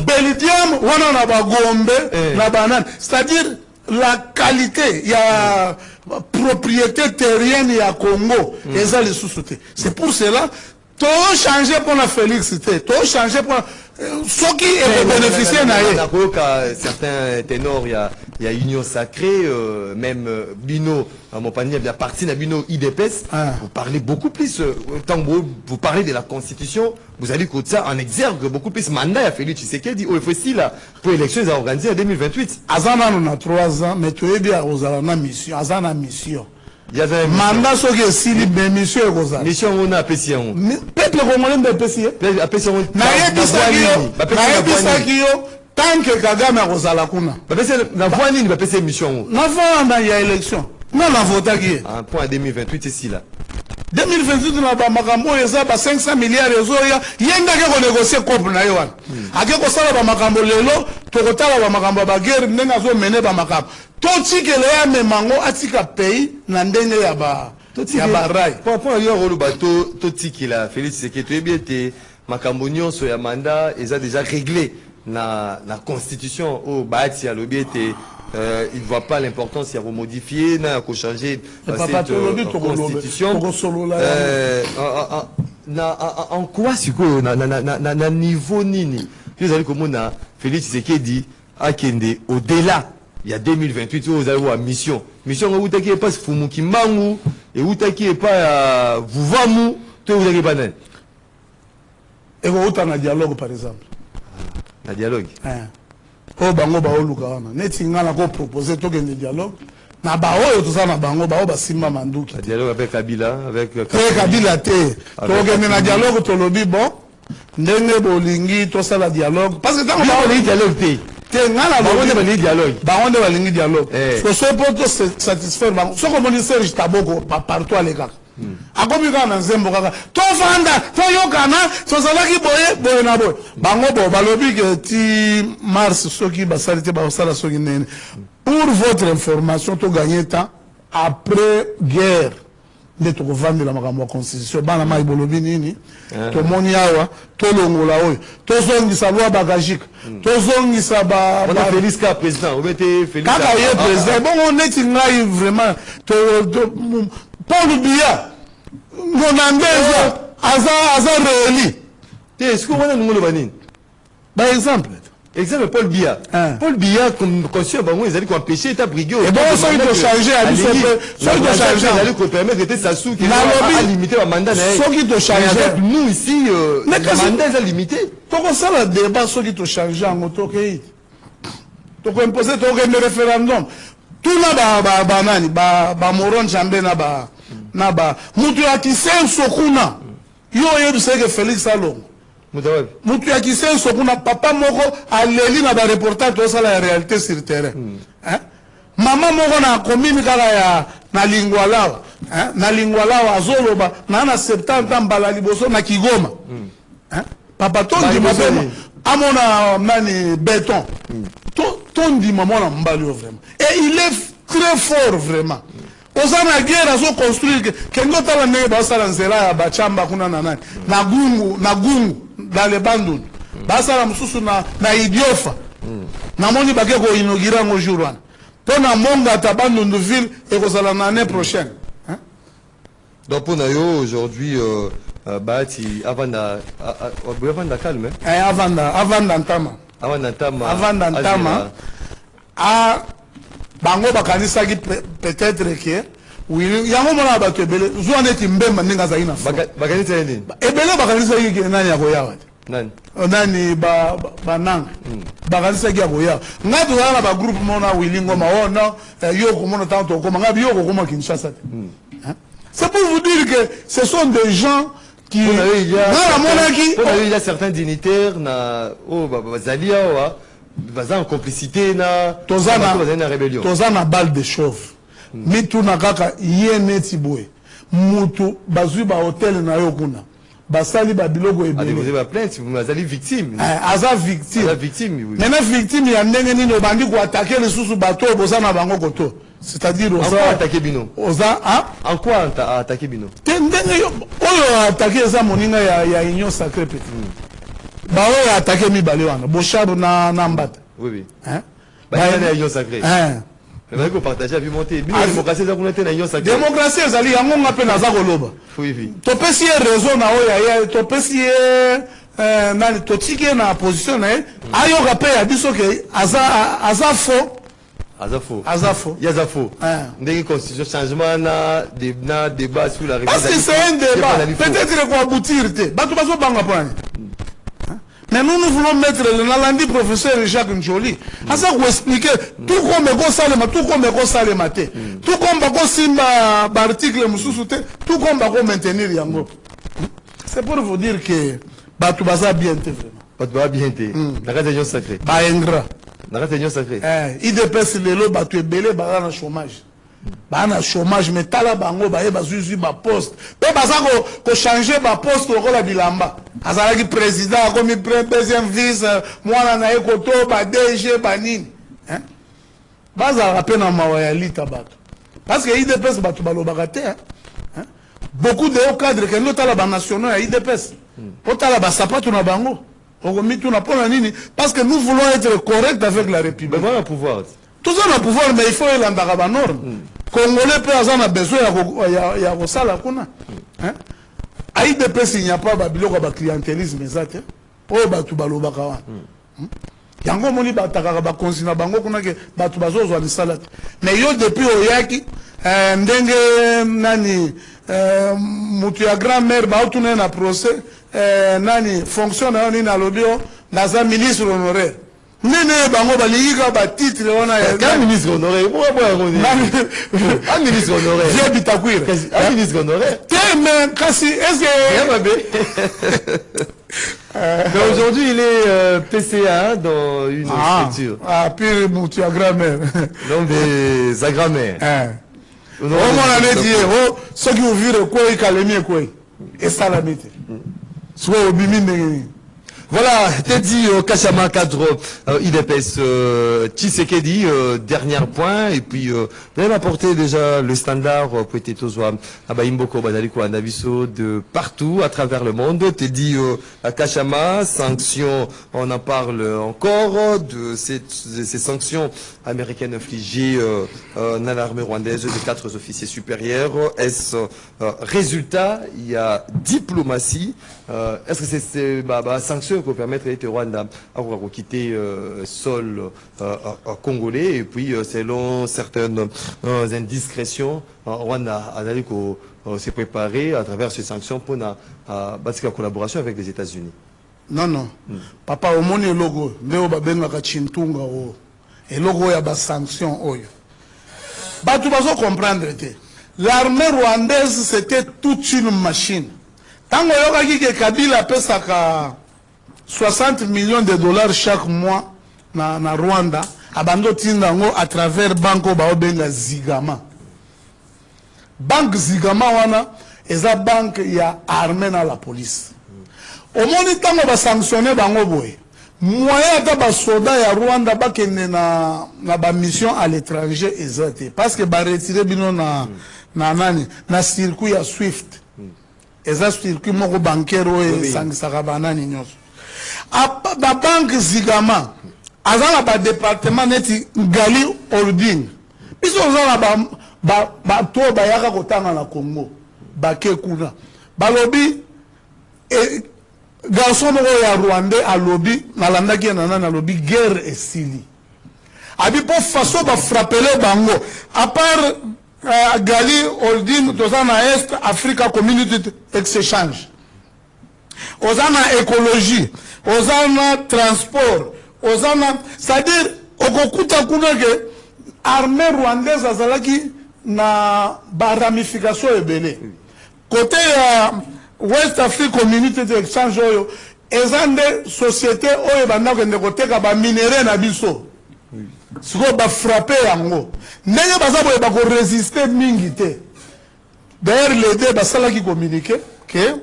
Belidiam, Wana Gombe, Nabanan. C'est-à-dire, la qualité, il y a propriété terrienne, il y a Congo, et ça les sous-soutés. C'est pour cela. Tout changer pour la félicité, tout changer pour ceux qui bénéficient d'ailleurs. Certains ténors, il y a Union Sacrée, même Bino, mon panier, il y a parti de Bino IDPS. Vous parlez beaucoup plus, tant que vous parlez de la Constitution, vous allez écouter ça en exergue beaucoup plus. Mandat a Félix Tshisekedi, il faut aussi là, pour l'élection, ils ont organisé en 2028. Azana, on a 3 ans, mais tu es bien aux mission, Azana mission. Mandat soki sili mission ekozala mission on a apprécié peuple congolais d'apprécier apprécié na yebisaki yo tant que Kagame akozala kuna na voix nini bapesa mission na voix na ya élection na votaki un point 2028 ici là 2028 na ba makambo eza ba 500 milliards ezoya yenga ke négocier couple na yo wana ake ko sala ba makambo lelo to kotala ba makambo ba guerre ndenga zo mener ba makambo to tikele ya memango atika pays na ndenge ya ba ya barai. Pour ailleurs au bateau totiki la Félix Tshisekedi bien été Macambonion sur ya mandat ils a déjà réglé la constitution au Bahati à l'obéité. Il ne voit pas l'importance de remodifier, de changer cette constitution. En quoi, c'est quoi, na niveau nini? Vous allez comme on a Félix Tshisekedi a kende au-delà. Il y a 2028, vous allez voir mission. Mission où t'as qui est pas Fumuki Mangu et où t'as qui est pas Vuvamu, toi vous avez pas net. Et vous avez un dialogue par exemple. Un dialogue. Oh bango ba oluka wana. Neti ngala ko proposer to gende dialogue. Na ba oyo to na bango ba ba simba manduki. Un dialogue avec Kabila, avec Kabila te. To gende na dialogue to lobi bon. Ndenge bolingi to sala dialogue parce que tant ba on dialogue te. Te ngala ba on ba dialogue. Ba on ba lingi dialogue. So so pour to satisfaire bango. So comme on Serge Taboko partout à l'écart. Akomi kana nzembo kaka to vanda to yokana to zalaki boye na boye bango bo balobi que ti mars soki basalite ba sala soki nene pour votre information to gagner temps après guerre de to vendre la makambo constitution bana mai bolobi nini to moni awa to longola oyo to zongisa loi bagajik to zongisa ba on a Félix ka président on était Félix kaka ye président bon on est ngai vraiment to Paul Biya Monandeza aza réeli. Est-ce qu'on a nous le banin? Par exemple Paul Biya. Paul Biya comme conscient bango ils allaient empêcher ta brigade. Et bon ça il doit changer à lui ça il doit changer ils allaient permettre de Sassou qui a limité le mandat là. Ce qui doit changer nous ici le mandat est limité. Donc ça le débat ce qui doit changer en autokéit. Donc imposer donc un référendum. Tout là ba moron jambe na ba mutu ya kisenso kuna yo yebiseke Félix Salongo mutu ya kisenso kuna papa moko aleli na ba reportage to sala ya réalité sur terrain mama moko na commune kala ya na Lingwalawa na Lingwalawa azoloba na 70 ans mbala liboso na Kigoma papa tondi mapema amona nani béton tondi mamona mbali vraiment et il est très fort vraiment. Ozana guerre azo construire kengo tala ne ba sala nzela ya bachamba kuna na nani na gungu dans les bandou ba sala mususu na idiofa na moni bake ko inaugurer ngo jour wana pona monga ta bandou ville et ko sala na année prochaine donc pour nous aujourd'hui Bahati avant da calme avant d'entama bango bakanisaki peut-être que oui yango mona ba tebele zo neti mbemba ninga za ina bakanisa nini ebele bakanisaki ke nani yakoyawa nani bananga bakanisaki yakoyawa ngati wana ba groupe mona wilingo maona yo komona tanto koma ngabi yo koma Kinshasa c'est pour vous dire que ce sont des gens qui il y a certains dignitaires na bazalia wa en complicité na rébellion tozana balle de chauffe mituna kaka yene tiboye mutu bazui ba hôtel na yo kuna basali ba biloko ebele vous avez plainte vous avez victime aza victime oui nena victime ya ndenge nini obandi ko attaquer les sous bateau bozana bango koto c'est-à-dire oza attaquer bino oza en quoi attaquer bino ndenge oyo attaquer za moninga ya union sacrée petit ba oyo attaquer mibale wana boshabo na mbata oui ba ya union sacrée mais vous partagez à monter démocratie za kuna tena union sacrée démocratie ezali yango ngape na za koloba oui to pesi raison na oyo ya to pesi nani to tike na position na ayo kape ya biso ke aza faux ndenge constitution changement na débat sur la révision parce que c'est un débat peut-être qu'on aboutir te bato baso banga point. Mais nous voulons mettre le Nalandi professeur Jacques Njoli. À ça vous expliquer tout comme go salema, tout comme go salema te. Tout comme go simba article mususu te, tout comme go maintenir yango. C'est pour vous dire que batu baza bien te vraiment. Batu baza bien te. Na union sacrée. Ba ingrat. Na union sacrée. IDPS lelo batu ebele ba na chômage. Bana chômage mais tala bango ba yeba zuzu ba poste pe bazako ko changer ba poste ko la bilamba azalaki président comme deuxième vice mwana na ekoto ba DG ba nini baza rapena mawaya lita bato parce que IDPS bato balobaka te beaucoup de hauts cadres qui ont la nationaux à IDPS. Otala ba sapato na bango. Parce que nous voulons être corrects avec la République. Mais voilà le pouvoir. Tout ça le pouvoir, mais il faut y aller dans norme. Congolais peut avoir besoin de ça là. À IDPS, il n'y a pas de clientélisme exact. Oh, bah tu balo bakawa. Yango moni bataka ba konsina bango kuna ke batu bazozwa ni salade. Mais yo depuis oyaki ndenge nani mutu ya grand-mère ba utune na procès nani fonction na nini alobio na za ministre honoraire. Nene bango balika ba titre wana ya Quel ministre honoraire? Un ministre honoraire. J'ai bitakwira. Un ministre honoraire. Mais kasi est-ce que mais aujourd'hui il est PCA dans une structure. Ah, pire mutu ya grand-mère. Donc des agrammaires. Au moins on a dit ceux qui ont vu le quoi ils calment quoi. Et ça la mette. Soit au bimine. Voilà, Teddy Kachama, cadre IDPS Tshisekedi, dernier point, et puis vous avez apporté déjà le standard peut-être aux Abayimboko Badaliko Andaviso de partout à travers le monde. Teddy Kachama, sanctions, on en parle encore de ces sanctions américaines infligées dans l'armée rwandaise de 4 officiers supérieurs. Est-ce résultat? Il y a diplomatie. Est-ce que c'est sanction pour permettre à Rwanda à quitter sol congolais et puis selon certaines indiscrétions Rwanda a s'est préparé à travers ces sanctions pour la collaboration avec les États-Unis. Non. Papa au monde logo leo babengaka chintunga o et logo ya ba sanction oyo. Batu bazo comprendre te. L'armée rwandaise c'était toute une machine. Tango yokaki ke Kabila pesaka 60 millions de dollars chaque mois na Rwanda, abando tindango à travers banko baobenga Zigama. Banque Zigama wana eza banque ya armée na la police. Au moni tango ba sanctionner bango boy. Moyen ata ba soda ya Rwanda bakende na ba mission à l'étranger ezate parce que ba retirer bino na circuit ya Swift. Eza circuit moko bancaire o sangisaka banani nyonso. Ba banque Zigama azala ba département neti Ngali Holding. Biso azala ba to ba yaka kotanga na Congo. Ba ke kuna. Ba lobby garçon moko ya Rwandais a lobby na landaki na lobby guerre esili. Abi po façon ba frapper bango. À part Gali Holding tozana Est Africa Community Exchange. Ozana écologie, ozana transport, ozana, c'est-à-dire okokuta kuna ke armée rwandaise azalaki na ba ramification ebele. Côté West Africa Community Exchange oyo ezande société oyo bandako ndekoteka ba minerais na biso. Siko ba frapper yango. Ndenge baza boye ba ko résister mingi te. D'ailleurs les deux basalaki communiquer que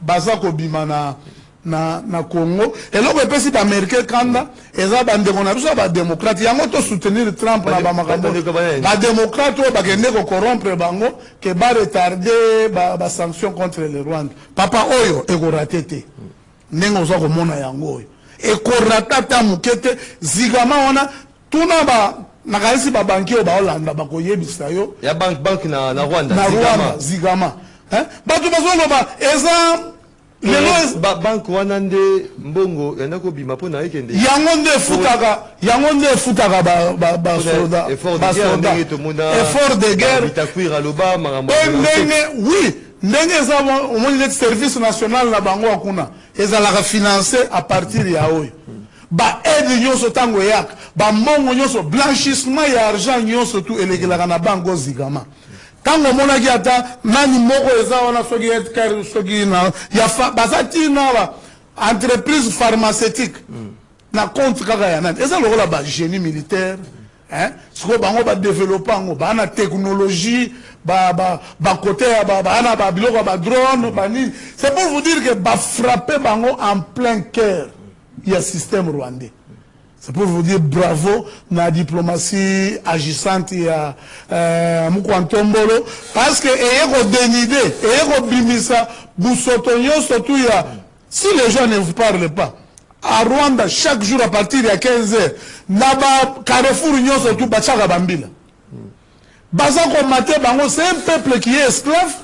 baza ko bima na Congo et là on peut si américain kanda eza bandeko na biso ba démocrate yango to soutenir Trump na ba makambo ba démocrate o ba kende ko corrompre bango que ba retarder ba sanction contre le Rwanda papa oyo e ko ratete nengo zo ko mona yango oyo e ko ratata mukete Zigama wana tuna ba nakalisi ba banki o ba Holanda ba ko yebisa yo ya bank na Rwanda Zigama hein ba tu bazo ba eza banque wana nde mbongo yanako bima pona ekende yango nde futaka ba soda effort de guerre bitakwira loba marambo oui ndenge za omoni service national na bango akuna ezalaka financé à partir ya oyo ba aide nyonso tango yak ba mbongo nyonso blanchissement ya argent nyonso tout elekelaka na bango Zigama. Tango monaki ata nani moko eza wana soki etkari soki na ya bazati na entreprise pharmaceutique na compte kaka ya nani eza lokola ba génie militaire hein siko bango ba développer ngo ba na technologie ba côté ba na ba biloko ba drone ba ni c'est pour vous dire que ba frapper bango en plein cœur il y a système rwandais C'est pour vous dire bravo na diplomatie agissante ya Mukwantombolo parce que eko dénidé, eko bimisa busotonyo surtout ya si les gens ne vous parlent pas à Rwanda chaque jour à partir de 15h naba Carrefour nyo surtout bachaka bambila. Baza ko maté bango c'est un peuple qui est esclave.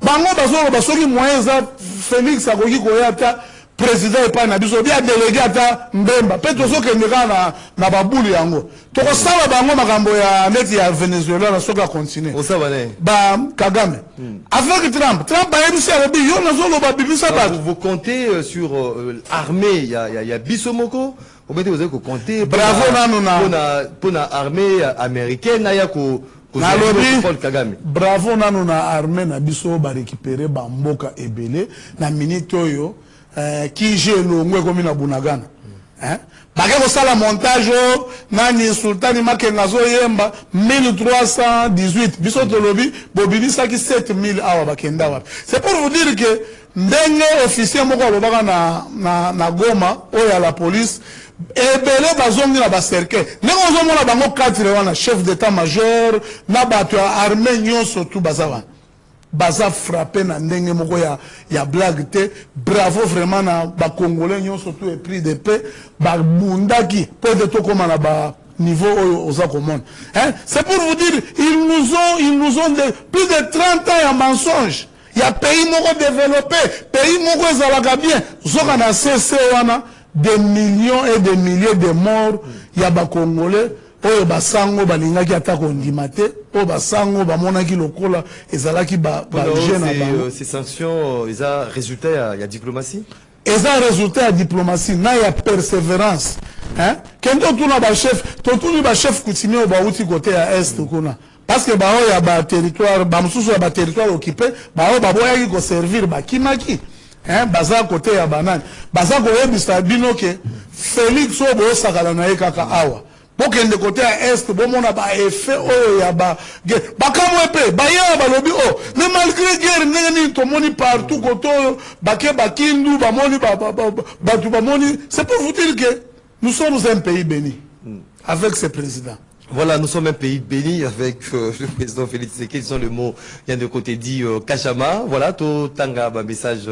Bango bazolo basoki moyens Félix akoki koyata président et pas na biso bien délégué ata Mbemba peut so ke ndeka na babulu yango to ko sala bango makambo ya neti ya Venezuela na soka continuer ba Kagame avec Trump a émis à lobi yo nazolo ba bibisa ba vous comptez sur l'armée il y a Bisomoko vous mettez vous avez compter bravo nanu pour na armée américaine ya ko bravo nanu na armée na biso ba récupérer ba mboka ebele na minute oyo qui j'ai l'ongwe comme na Bunagana hein bake ko sala montage nani sultani makenga zo yemba 1318 biso to lobi bobibisa ki 7000 awa bakenda wapi. C'est pour vous dire que ndenge officier moko lobaka na Goma oya la police ebele bazongi na bacercle ndenge ozomona bango 4 wana chef d'état-major na bato ya armée nyonso tout bazawa baza frappé na ndenge moko ya blague te. Bravo vraiment na ba congolais nyonso tout est pris de paix ba bundaki peut être comme na ba niveau aux accommons hein. C'est pour vous dire ils nous ont plus de 30 ans en mensonge. Il y a pays moko développé pays moko ezalaka bien zoka na CC wana des millions et des milliers de morts. Il y a ba congolais oyo basango balingaki ata kondima te oyo basango bamonaki lokola ezalaki ba jeune ces sanctions ils a résultat ya diplomatie eza résultat ya diplomatie na ya persévérance hein kendo tuna ba chef coutumier ba uti côté ya est kuna parce que bao ya ba territoire ba mususu ya ba territoire occupé bao baboyaki ko servir ba kimaki hein baza côté ya banane baza ko yebisa bino ke Félix obo sakala na ekaka awa bokende côté à est bomona ba effet oyo ya ba kamwe pe ba ya ba lobi oh mais malgré guerre neni to moni partout côté bake bakindu ba moni ba tu ba moni. C'est pour vous dire que nous sommes un pays béni avec ce président. Voilà, nous sommes un pays béni avec le président Félix Tshisekedi. Ils sont le mot vient de côté dit Kachama. Voilà, tout tanga message.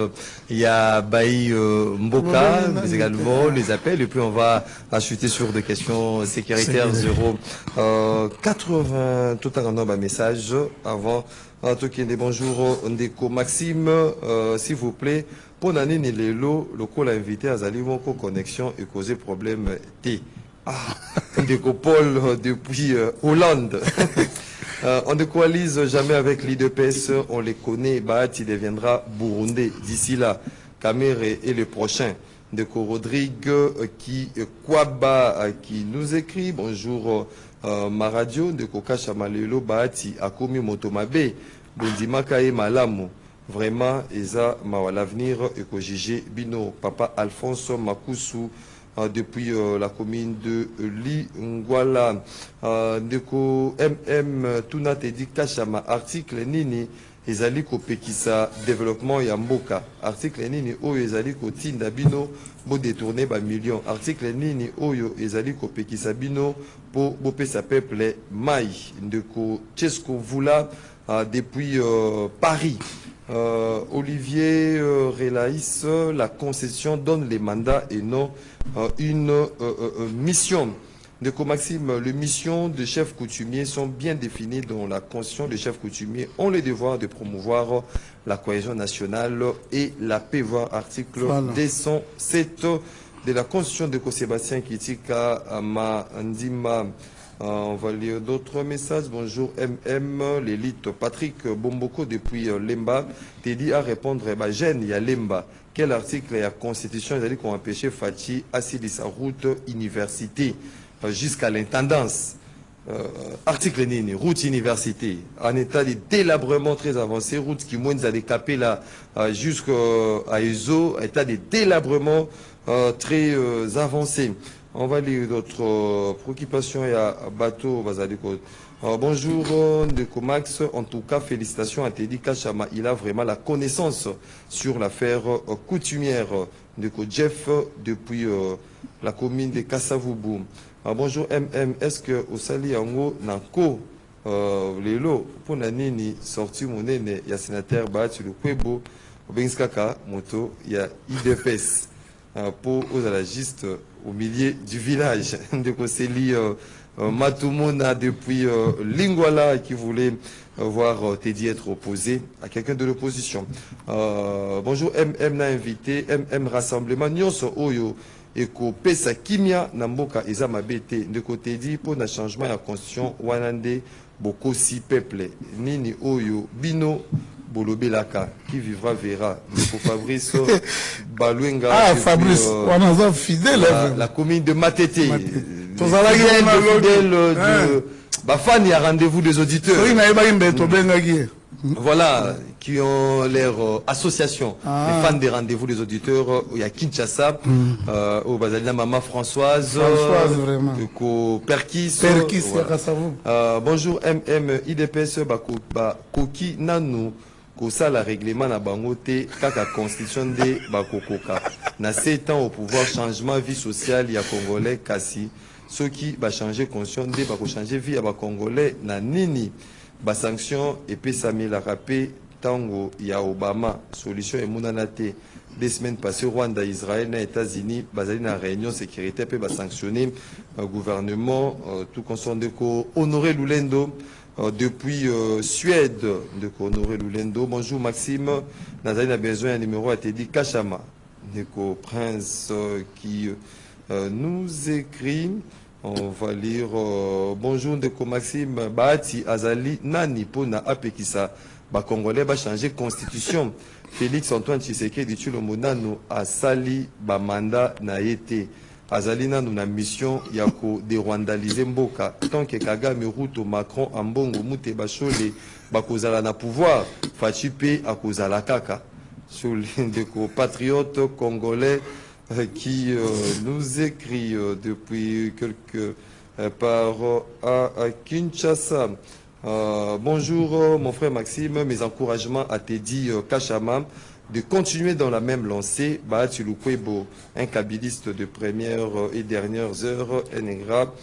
Il y a Baï Mboka, mais également les appels. Et puis on va chuter sur des questions sécuritaires 80 tout un message avant. En tout cas, bonjour Ndeko Maxime, s'il vous plaît. Pour l'année Nelelo, le call a invité à Zalimo connexion et causer problème T. Ah, Ndeko Paul depuis Hollande. On ne coalise jamais avec l'IDPS, on les connaît. Bahati deviendra Burundais d'ici là. Kamere est le prochain. Ndeko Rodrigue qui nous écrit bonjour ma radio. Ndeko Kachamalelo Bahati Akomi Motomabe Bondima Kaye Malamu. Vraiment, Eza Mawa l'avenir Eko Bino Papa Alphonse Makusu. Depuis la commune de Lingwala, Ndeko Tuna Tedi Kachama, article Nini, Ezaliko Pekisa, développement Yamboka, article Nini, Oyo Ezaliko Tinda Bino, Bo détourné ba million, article Nini, Oyo Ezaliko Pekisa Bino, Po Bopé sa peuple Mai, Ndeko Chesko Vula, depuis Paris. Olivier Relaïs, la concession donne les mandats et non une mission. Ndeko Maxime, les missions de chefs coutumiers sont bien définies dans la constitution. Les chefs coutumiers ont le devoir de promouvoir la cohésion nationale et la paix, voir article 207 de la constitution de Sébastien Kitika Mandima. On va lire d'autres messages. Bonjour MM, l'élite Patrick Bomboko depuis Lemba. T'es dit à répondre, gêne, il y a Lemba. Quel article y a constitution, ils ont dit qu'on empêchait Fachi assis sa route université jusqu'à l'intendance. Article Nini, route université, en état de délabrement très avancé, route qui moins a décapé là jusqu'à ESO, état de délabrement très avancé. On va lire d'autres préoccupations et à bateau. Bonjour Ndeko Max, en tout cas félicitations à Teddy Kachama, il a vraiment la connaissance sur l'affaire coutumière de Jeff depuis la commune de Kasavubu. Bonjour MM, est-ce que au Sali Ango Nanko Lelo pour Nanini sorti mon nene, il y a sénateur Bahati Lukwebo, Benskaka Moto, il y a IDPS pour aux alagistes au milieu du village de Koseli Matumona depuis Lingwala qui voulait voir Teddy être opposé à quelqu'un de l'opposition. Bonjour MM n'a invité MM Rassemblement Nyonso Oyo et ko pesa kimia namboka ezama bete de côté dit pour un changement de constitution wanande bokosi peuple nini Oyo Bino Bolobelaka qui vivra verra. Pour Fabrice Baluenga. Ah, Fabrice, on a fidèle. La commune de Matete. Fidèle de Bafan, il y a rendez-vous des auditeurs. Voilà, qui ont leur association. Les fans des rendez-vous des auditeurs. Il y a Kinshasa, au Bazalina Maman Françoise. Françoise, vraiment. Perkis. Perkis, voilà. Bonjour, MM, IDPS, Koki Nanou. Ça, la règlement na bangote, kaka constitution de Bakokoka. Na 7 ans au pouvoir, changement vie sociale, il y a Congolais, Kassi. Ceux qui va changer conscience de Bako changer vie à Congolais, na nini. Ba sanction, et puis ça met la rapé, tango, il y a Obama, solution et mounanate. 2 semaines passées, Rwanda, Israël, na États-Unis, basé na réunion sécurité, puis va sanctionner le gouvernement, tout concerne de ko honorer Lulendo. Depuis Suède, de Honoré Lulendo. Bonjour Maxime, Nazarine a besoin d'un numéro à Teddy Kachama, Neko Prince qui nous écrit. On va lire bonjour Neko Maxime, Bahati Azali Nani Pona Apekisa, Congolais va changer constitution. Félix Antoine Tshisekedi Tshilombo a sali Bamanda Naete. Azalina nous na mission yako dérwandaliser mboka tant que Kagame Ruto Macron Ambongo Mute Bachole bakozala na pouvoir Fachipe akozala kaka sur les patriotes congolais qui nous écrit depuis quelque part à Kinshasa. Bonjour mon frère Maxime, mes encouragements à Teddy Kachama de continuer dans la même lancée. Bahati Lukwebo, un kabiliste de premières et dernières heures, Enegra,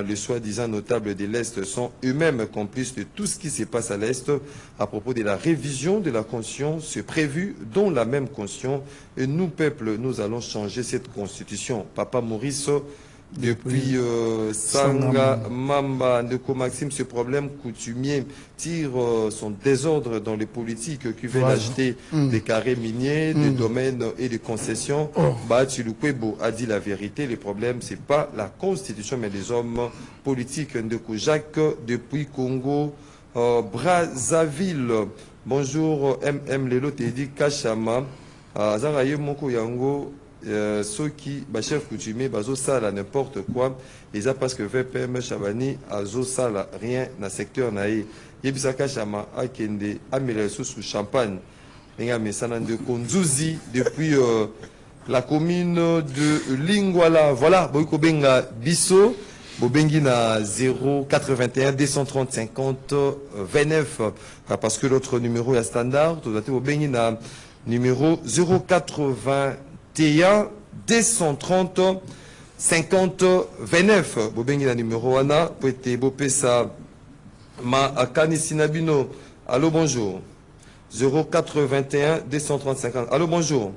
les soi-disant notables de l'Est sont eux-mêmes complices de tout ce qui se passe à l'Est à propos de la révision de la conscience prévue dans la même conscience. Et nous, peuple, nous allons changer cette constitution. Papa Maurice, depuis Sanga Mamba, Ndeko Maxime, ce problème coutumier tire son désordre dans les politiques qui veulent acheter des carrés miniers, des domaines et des concessions. Bahati Lukwebo a dit la vérité. Le problème, c'est pas la constitution, mais les hommes politiques. Ndeko Jacques, depuis Congo, Brazzaville. Bonjour, MM Lelo Teddy Kachama. Zaraye Moko Yango. Ceux qui, chef coutumier, sala n'importe quoi, ils ont parce que VPM Chabani, azo sala rien dans le secteur naïe. Yebisaka Chama a kende améliorer sous champagne. Nenga mesana de Konzuzi depuis la commune de Lingwala. Voilà, Boyko Benga Bisso, Bobengi na 081 230 50 29 parce que l'autre numéro est standard. Tout à fait, Bobengi na numéro 081 230 50 29. Bobengi na numéro wana poete bopesa ma akani sinabino. Allô bonjour. 081 230 50. Allô bonjour.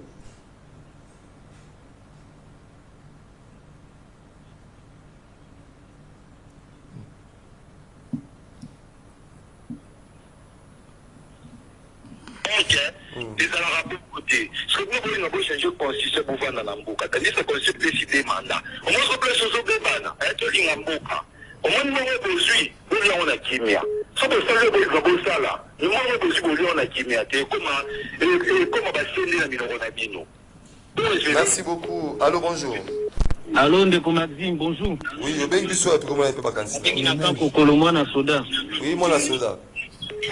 Des à la rapport côté. Ce que nous voulons changer la constitution pour vendre dans Mboka. C'est-à-dire que la constitution décide mandat. Au moins, on peut se souvenir, être en Mboka. Au moins, nous avons besoin, on a kimia. Si on peut faire le bon ça là, nous avons besoin, on a kimia. Comment va se la minoro. Merci beaucoup. Allô, bonjour. Allô, Ndeko Maxime, bonjour. Oui, je vais vous souhaiter comment on peut pas cancer. Oui, moi la soda.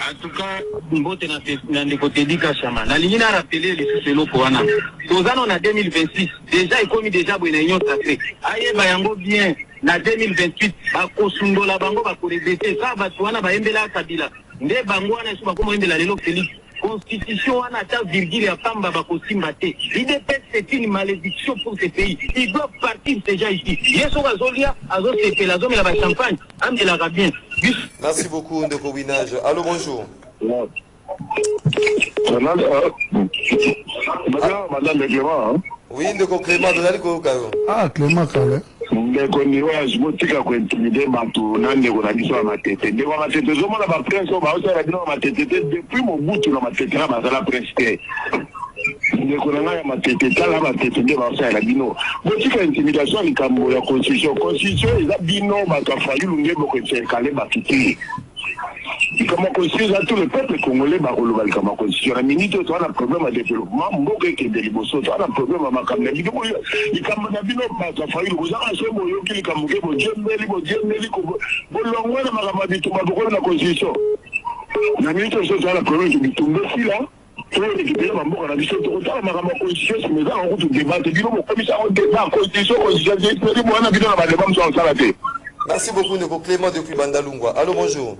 En tout cas, mbote na ndeko Tedika Chama. Na ligne na rappeler les selo koana. Tozana na 2026, déjà ikomi déjà bwena union sacrée. Aye bayango bien na 2028 bakosundola bango bakorebete ça batu wana baembela Kabila. Nde bango wana suba komo embela lelo Félix. Constitution wana ta virgule ya pamba bakosimba te. L'IDPS c'est une malédiction pour ce pays. Ils doivent partir déjà ici. Yeso bazolia azo sepe la zone la ba champagne, amela bien. Merci beaucoup, Ndeko Winage. Allô, bonjour. Madame le Clément. Oui, Ndeko Clément, Ndeko Clément. Ah, Clément Kale. Ndeko Niwage, motika ko intimider batu na ndeko na biso ya matete. Ndeko ya matete zomona ba prince ba osala bino matete depuis Mobutu na matete na bazala prince te. Ndeko na ya matete tala matete nde ba osala bino. Motika intimidation likambo ya constitution. Constitution eza bino bato fayu lunge boko tsekale bakiti. Comme constitution à tout le peuple congolais bakoloba comme constitution la minute to na problème de développement mboke ke de liboso to na problème ma kamna biko likambo na bino bato fayu luza asembo yo kili kamuke bo jembeli ko bolongwa na makama bitumba boko na constitution na minute so na problème de bitumba sila to récupérer ma mboka na biso to ta makama constitution mais on route débat bino mo commissaire on débat constitution j'ai pris moi na bino na ba débat so en sala te. Merci beaucoup, Ndeko Clément depuis Bandalungwa. Allô, bonjour.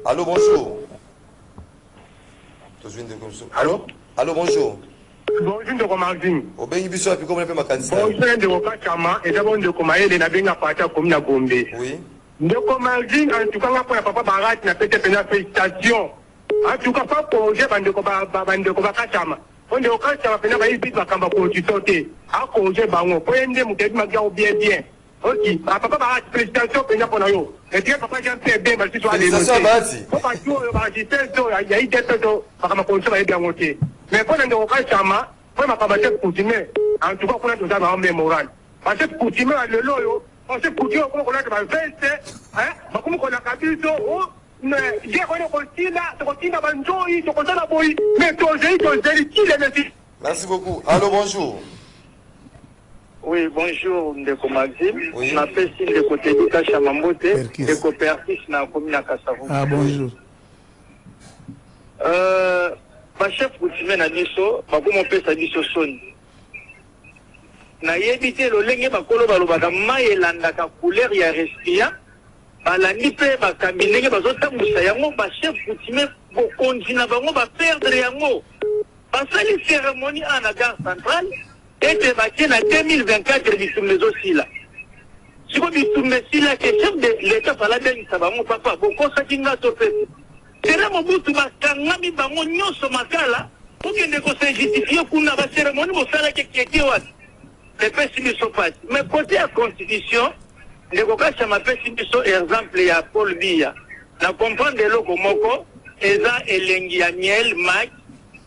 Allô, bonjour. Allô? Allô, bonjour. Bonjour, Ndeko Martin. Obengi biso api comme ma candidat. Bonjour, Ndeko Kachama et d'abord Ndeko Maele na benga pata comme na Gombe. Oui. Ndeko Martin, en tout cas, pour la papa Barat na pete pena félicitations. En tout cas, pas pour j'ai Ndeko Kachama. On est au cas ça va venir à ici va kamba ko titote a ko je bango ko ende mutedi magia bien bien ok papa ba présentation pena pona yo et puis papa j'ai fait bien parce que tu as les notes papa tu ba jitezo ya itezo kama ko ça va bien monter mais pour ende au cas chama pour ma papa c'est continuer en tout cas pour nous avoir un moral parce que continuer le loyo on se continuer comme on a va faire hein ba comme on a kabiso oh mais j'ai connu Continua Banjoi, tu connais la boy, mais toi j'ai qui les métiers. Merci beaucoup. Allô, bonjour. Oui, bonjour, Ndeko Maxime. Je m'appelle Ndeko Tedika Chamambote, Ndeko Persis na commune à Kassavou. Ah, bonjour. Ma chef coutumier na biso, ma comme on peut sa biso son. Na yebite lo lenge bakolo balobaka mayelanda ka couleur ya respirant. Balandi pe bakambi ndenge bazotambusa yango bachef coutumier bokontina bango baperdre yango basali cérémonie à la gare centrale ete batie na 2024 bisumba ezosila siko bisumba esila ke chef de l'état fala bengisa bango papa bokosaki nga to pe sera Mobutu bakangami bango nyonso makala okende kosinjustifie kuna bacérémonie bosalaki keke wati epesi biso pasi mais côté ya constitution Ndeko Kachama pesi biso exemple ya Paul Biya na comprendre loko moko eza elengi ya miel mak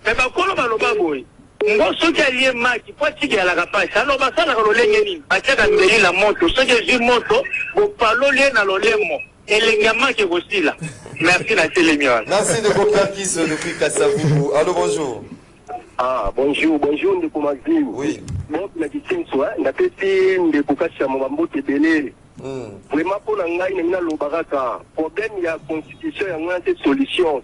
mais bakolo baloba boy ngo soki alie mak po tiki ya la kapasi aloba sala ko lenge nini achaka mbeli la moto soki ji moto bo palole na lolemo elengi ya mak kosila merci na télémion. Merci Ndeko Perkis depuis Kassavou. Allô, bonjour. Ah, bonjour, Ndeko Maxime. Oui. Bon, na kitenswa na pesi Ndeko Kachama mambote belele. Vraiment pour ngai na lobaka problème ya constitution ya ngante solution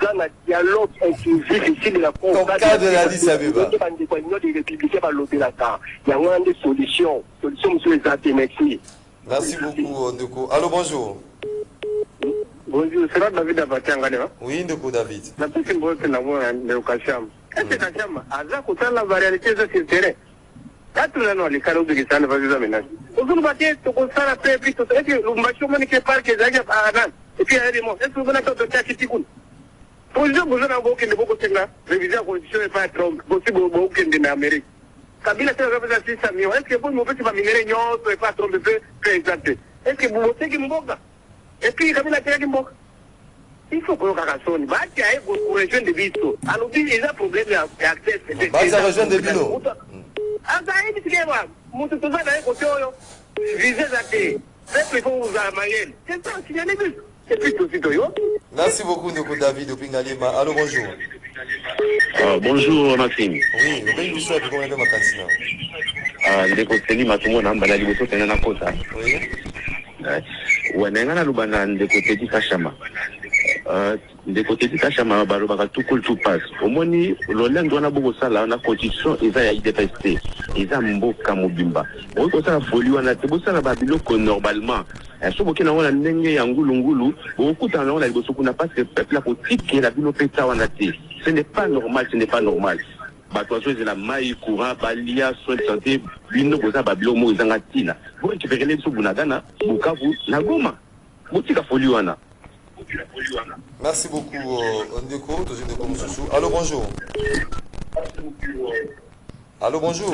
za na dialogue inclusif ici de la cadre de la Disabeba bande ko union des républicains ba lobelaka ya ngante solution monsieur Zate merci beaucoup Ndeko. Allô, bonjour. Bonjour, c'est David Abatanga là. Oui, Ndeko David. Na pesi mbote na mwana Ndeko Kachama. Est-ce que Kachama aza kutana la réalité de ce terrain? Tatu nano alikala uzikisana vaziza menasi. Uzulu batie tokosala pe pito eti lumbacho mani ke parke zaga anan. Eti ari mo etu bana to taki tikun. Pojo buzana boke ne boko tenga réviser constitution pas trop possible boke de Amérique. Kabila tena kabisa sisa mio. Est-ce que vous me faites pas minere nyoto pas trop peu exact. Est-ce que vous moteki mboga? Et puis Kabila tena mboga. Il faut qu'on kakasoni. Bati aye ko rejoindre de biso. Alors il y a problème d'accès. Bati rejoindre de bino. Azaidi tikema mutu tuzana eko toyo viser zate c'est pour vous amayer c'est ça signaler but c'est plutôt yo. Merci beaucoup Ndeko David depuis Ngalema. Allô, bonjour. Bonjour Maxime. Oui, le pays du soir comment ma candidat. Ndeko Seli matumo na mbala liboso tena na kota. Oui. wana ngana lubana ndeko Teddy Kashama ndeko Teddy Kashama balobaka tout cool tout passe omoni lolendo wana boko sala na constitution eza ya IDPST eza mboka mobimba boko sala folie wana te bosala ba biloko normalement so bokena wana ndenge ya ngulu bokuta na wana liboso kuna parce que peuple la politique la bino peta wana te ce n'est pas normal Batoiso de la maille courant, balia, soins de santé, bino boza babilo mo izangatina. Vous récupérez les sous Bunagana, Bukavu, Nagoma. Boutika Foliwana. Merci beaucoup, Ondeko, Ndeko Moussou. Allô, bonjour. Allô, bonjour.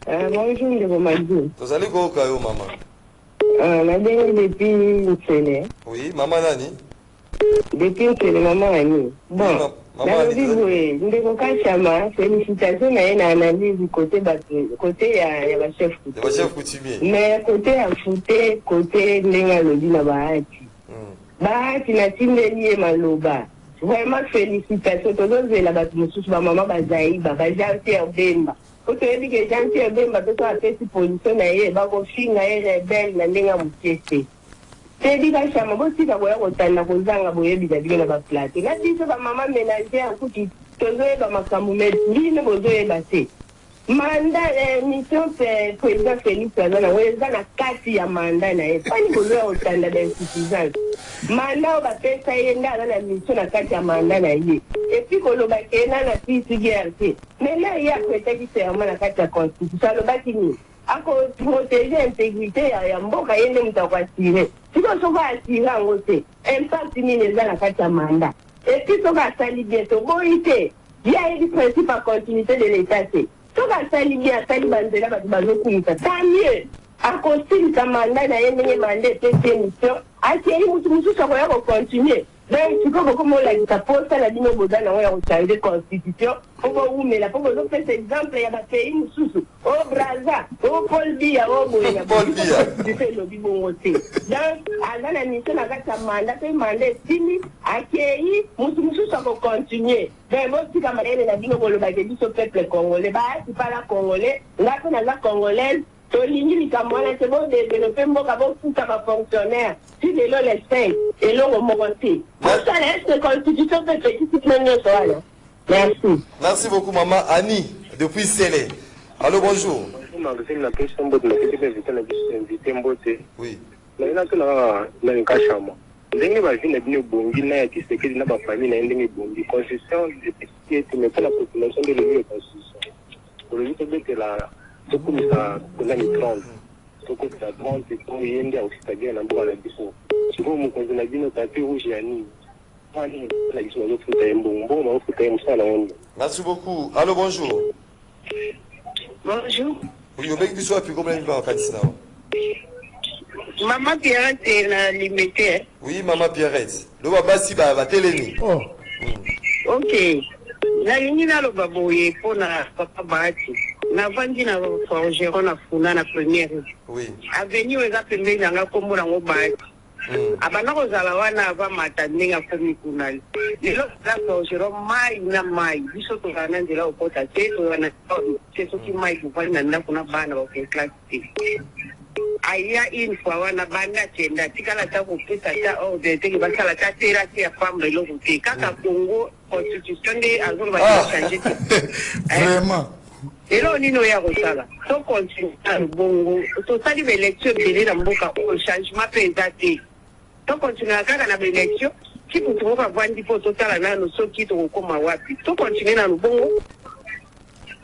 Bonjour, Ndeko Madou. Vous allez go kayo, maman? La dernière depuis Nsele. Oui, maman Nani? Depuis Nsele, maman Annie. Bon. Ndeko Kashama, félicitations na analyse côté ya ba chef coutumier. Mais côté ya fouté, côté ndenga lodi na bahati. Bahati na tindeli maloba. Vraiment félicitations tous la batu mususu ba mama bazai ba Jean-Pierre Bemba. Koto yebi ke Jean-Pierre Bemba to a fait position na ye ba ko finga ye rebelle na ndenga mukese. Teddy Kashama bosika boya kotanda kozanga boyebi dabile na ba plate na biso ba mama ménagère kuti tozoyeba makambo medine bozoyeba te manda mission président Félix Azana weza na kati ya manda na ye pani bozoya kotanda d'insuffisance manda bapesa ye ndala na mission na kati ya manda na ye epi koloba kena na PCGRT mena ye akwetaki serment na kati ya constitution alobaki nini ako protéger intégrité ya mboka yende mutakwatire siko soko asira ngo te impact nini eza na kati ya manda epi soko asali bien toboyi te ya yebi principe ya continuité de l'état te soko asali bien asali banzela bato bazokumisa tant mieux akosilisa manda na ye ndenge manda epesi émission akei mutu mosusu akoya kocontinue donc sikoyo bokomolakisa posala bino boza nango ya kochange constitution po bowumela po bozopesa exemple ya bapays mosusu o Braza o Paul Biya o boyena constitution elobi bongo te donc aza na mission na kati ya manda mpe manda esili akei mutu mosusu akocontinue donc botika mayele na bino kolobake biso peuple congolais baasi pala congolais nga mpe naza congolaise tolingi likambo wana te bodevelope mboka bofuta bafonctionnaire si lelo les 5 elongo moko te osala este constitution mpe petiti mpe nyonso wana merci. Merci beaucoup maman Annie depuis Sele. Allô, bonjour. Oui. ndenge bavi na bino bongi na ya Tshisekedi na bafamille na ndenge bongi constitution de Tshisekedi mais la population de la constitution pour le but la tokumisa kuna ni 30 tokumisa 30 pour yende ausitagia na mboka na biso siko mukonzi na bino tapi rouge ya nini ani la biso na futa mbongo na futa msala wondo. Merci beaucoup. Allô, bonjour. Bonjour. Oui, au bec du soir puis combien de temps Kadisna? Maman Pierrette na limité. Oui, maman Pierrette. Le babasi ba telemi. Oh. OK. Na nini na lo baboye pona papa Bahati. Na vandi na forgeron na funa na première. Oui. Avenue eza pembeni nga kombo na ngo Bahati. Abana kozala wana ava matandinga komi kunali. Lelo la forgeron mai na mai. Biso to kana ndela okota te to wana teso ki mai kupali na ndako na bana ba class T. Aya une fois wana banda tenda tikala ta kopesa ta o de te ba sala ta tera ti ya fambre lo te kaka Congo constitution de azul ba changer. Vraiment. Elo nino ya kosala to continue bongo to sali élection bele na mboka o changement présenté to continue kaka na élection ki putu ba vandi po to tala na no soki to koma wapi to continue na bongo.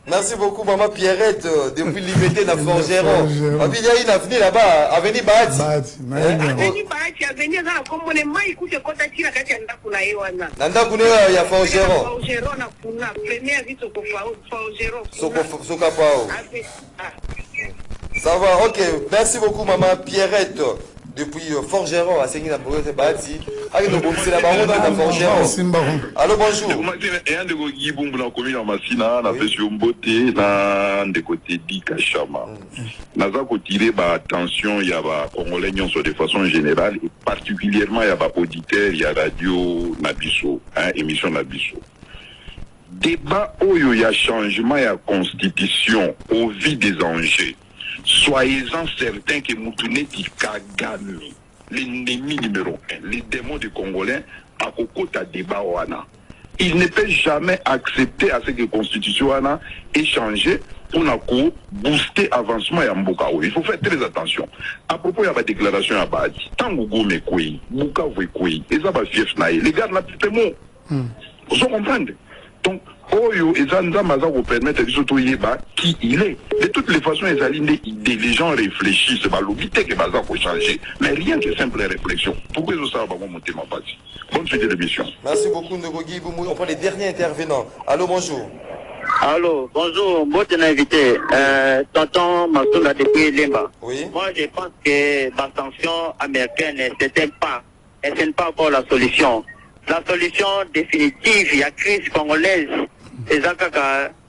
Merci beaucoup maman Pierrette depuis Limité na Forgeron. Il y a une avenue là-bas, avenue Bahati. Avenue Bahati, avenue za komone mai kute kota kila kati anda kuna yewana. Nanda kuna ya Forgeron. Forgeron na kuna première vice ko Forgeron. Soka pao. Ça va, OK. Merci beaucoup maman Pierrette depuis Forgeron à Sengina Bourget Bahati. Allez nous bonsoir là-bas on dans Forgeron. Allô, bonjour. Et un de vos guiboum blanc commis dans Massina, na fait sur Mboté, na de côté Teddy Kashama. Naza kotiré ba attention il y a ba congolais sur de façon générale et particulièrement il y a ba auditeur, il y a radio Nabiso, hein, émission Nabiso. Débat où il y a changement il y a constitution au vu des enjeux. soyez-en certains que Moutouneti Kagame, l'ennemi numéro 1, les démons des Congolais, à Kokota débat Wana. Il ne peut jamais accepter à ce que la Constitution ait changé pour booster l'avancement de Mbokao. Il faut faire très attention. À propos de la déclaration à Badi, tant que vous me croyez, Mbokao vous croyez, et ça va fief naï, les gars n'ont pas de mots. Vous comprenez? Donc, Oyo et Zanzamaza vous permettent de dire qui il est. De toutes les façons, les gens réfléchissent, c'est pas l'obité que Baza faut changer, mais rien que simple réflexion. Pourquoi ça va monter ma partie? Bonne suite de l'émission. Merci beaucoup, Ngogi. On prend les derniers intervenants. Allô, bonjour. Allô, bonjour, bon invité. Tonton Masoula depuis Limba. Oui. Moi, je pense que la sanction américaine, ce n'est pas encore la solution. La solution définitive, il y a crise congolaise. C'est ça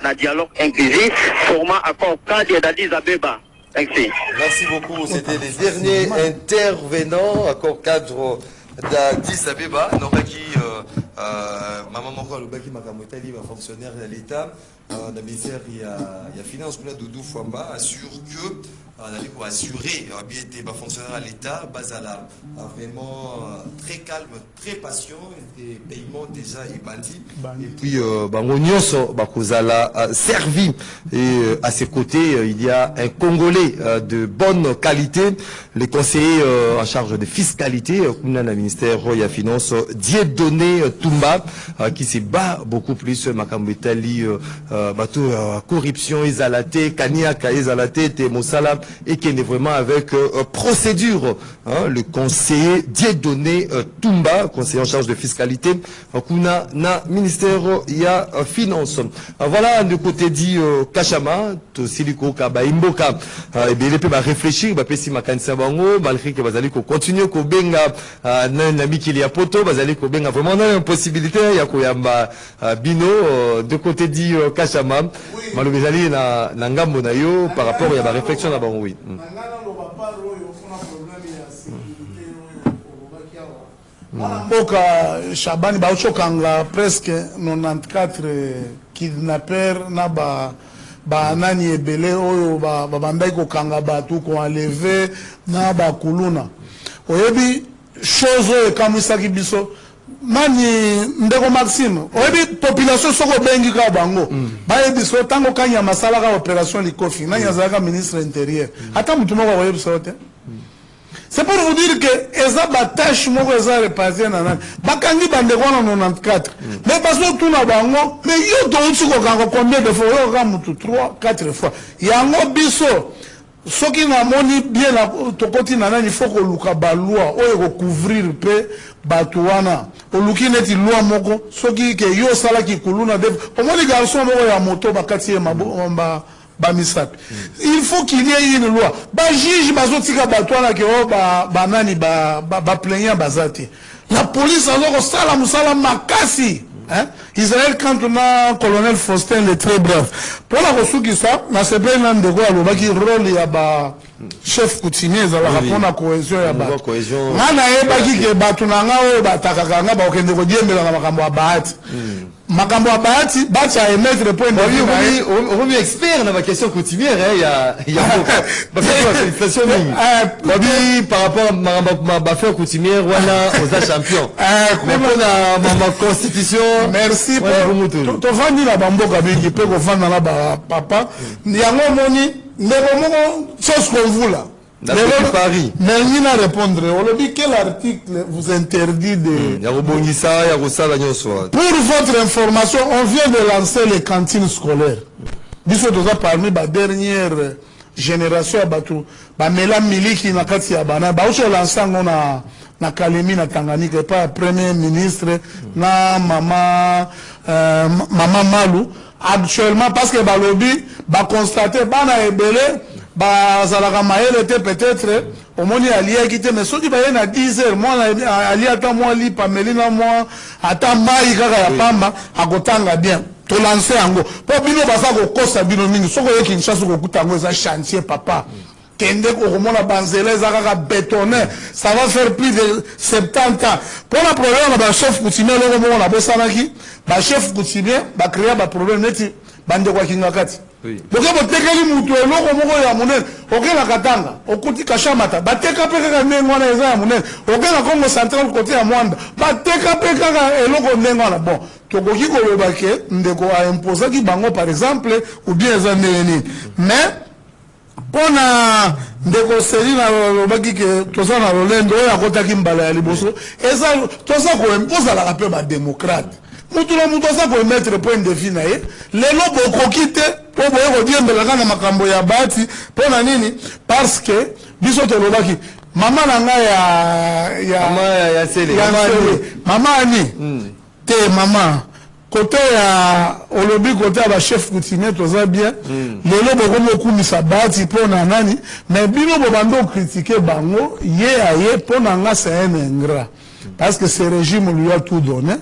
un dialogue inclusif, formant accord cadre d'Addis Abeba. Merci. Merci beaucoup. C'était les derniers intervenants, accord cadre d'Addis Abeba. Maman Moko Alobaki Makamotali, fonctionnaire de l'État, le ministère il y a finance, Doudou Fouamba assure que pour assurer bien fonctionnaire à l'État, Bazala vraiment très calme, très patient, des paiements déjà bandits. Et puis Bangonios Bakozala servi et à ses côtés il y a un Congolais de bonne qualité, les conseillers en charge de fiscalité, le ministère il y a finance Dieudonné Toumba qui se bat beaucoup plus Makambetali bateau corruption Izalate Kaniaka Izalate Te Mosala et qui est vraiment avec procédure le conseiller Dieudonné Toumba, conseiller en charge de fiscalité kuna na ministère il y a finance. Voilà de côté dit Kachama to siliko ka ba imboka et bien peut réfléchir ba pesi makanisa bango malgré que bazali ko continuer ko benga na mikili ya poto bazali ko benga vraiment na possibilité ya koyamba bino de côté dit Kachama malobezali na ngambo na yo par rapport ya ba réflexion na bango oui. Mboka Shabani baochokanga presque 94 kidnappeurs na ba nani ebele oyo ba bandai ko kanga batu ko enlever na ba kuluna oyebi chose e kamusaki biso mani ndeko Maxime oyebi population soko bengi ka bango ba ebiso tango kanya masala ka opération likofi na yazaka ministre intérieur ata mutu moko oyebi sote. C'est pour vous dire que eza batache moko eza repartir na nani bakangi bande kwa na 94 mais parce que tout na bango mais yo to uti ko kango combien de fois yo ka mutu 3 4 fois yango biso soki na moni bien la tokoti na nani faut ko luka ba loi oyo ko couvrir pe batuana oluki neti loi moko soki ke yo sala ki kuluna de omoni garçon moko ya moto bakati mabomba Bamisapi. Il faut qu'il y ait une loi. Ba juge bazotika batwana ke o ba nani ba plaignant bazati. La police alors sala musala makasi. Hein? Israël quand on a colonel Faustin le très bref. Pour la resuki ça, na sepe nan de go alobaki rôle ya ba chef coutumier za la rapona cohésion ya ba. Ngana ebaki ke batunanga o batakaka nga ba okende ko diembela na makambo ya bahati. Makambo ya bahati bati a émettre le point de vue. On est expert dans ma question coutumière il y a félicitations par rapport à ma affaire coutumière wana aux champions. Mais pour la constitution merci pour to vandi la bamboka bingi pe ko vanda na ba papa yango moni ndeko moko chose qu'on vous là. Paris. Mais il a répondre. On le dit quel article vous interdit de. Pour votre information, on vient de lancer les cantines scolaires. Biso doza parmi la dernière génération à Batou. Mela Miliki na kati ya bana. Ba uso lançant na Kalemi na Tanganyika pas premier ministre na mama Malou. Actuellement parce que balobi ba constater bana ebele bazalaka maele te peut-être omoni alia kite mais soki baye na 10 heures moi alia ata moi li pamelina moi ata mai kaka ya pamba akotanga bien to lancer yango po bino basa ko kosa bino mingi soko ye Kinshasa ko kutango za chantier papa kende ko komona banzela za kaka bétonné ça va faire plus de 70 ans pour la problème ba chef coutumier loko mo na bosanaki ba chef coutumier ba créer ba problème neti bande kwa kingakati boke botekeli mutu eloko moko ya monene okela katanga okuti kashamata bateka pe kaka ndenge wana eza ya monene okela Congo Central côté ya Mwanda bateka pe kaka eloko ndenge wana bon tokoki koloba ke ndeko a imposer ki bango par exemple ou bien eza ndenge nini mais pona ndeko seri na lobaki ke toza na lolendo oyo akotaki mbala ya liboso eza toza kozalaka mpe badémocrate mutu na mutu aza koemettre point de vue na ye lelo bokoki te po boye kodiembelaka na makambo ya bati mpo na nini parce que biso tolobaki mama na ngai ya sele mama ani te mama côté ya olobi côté ya chef coutumier toza bien lelo bokomi okumisa bati mpo na nani mais bino bobanda ocritiquer bango ye aye mpo na nga c'est un ingrat parce que ce régime lui a tout donné.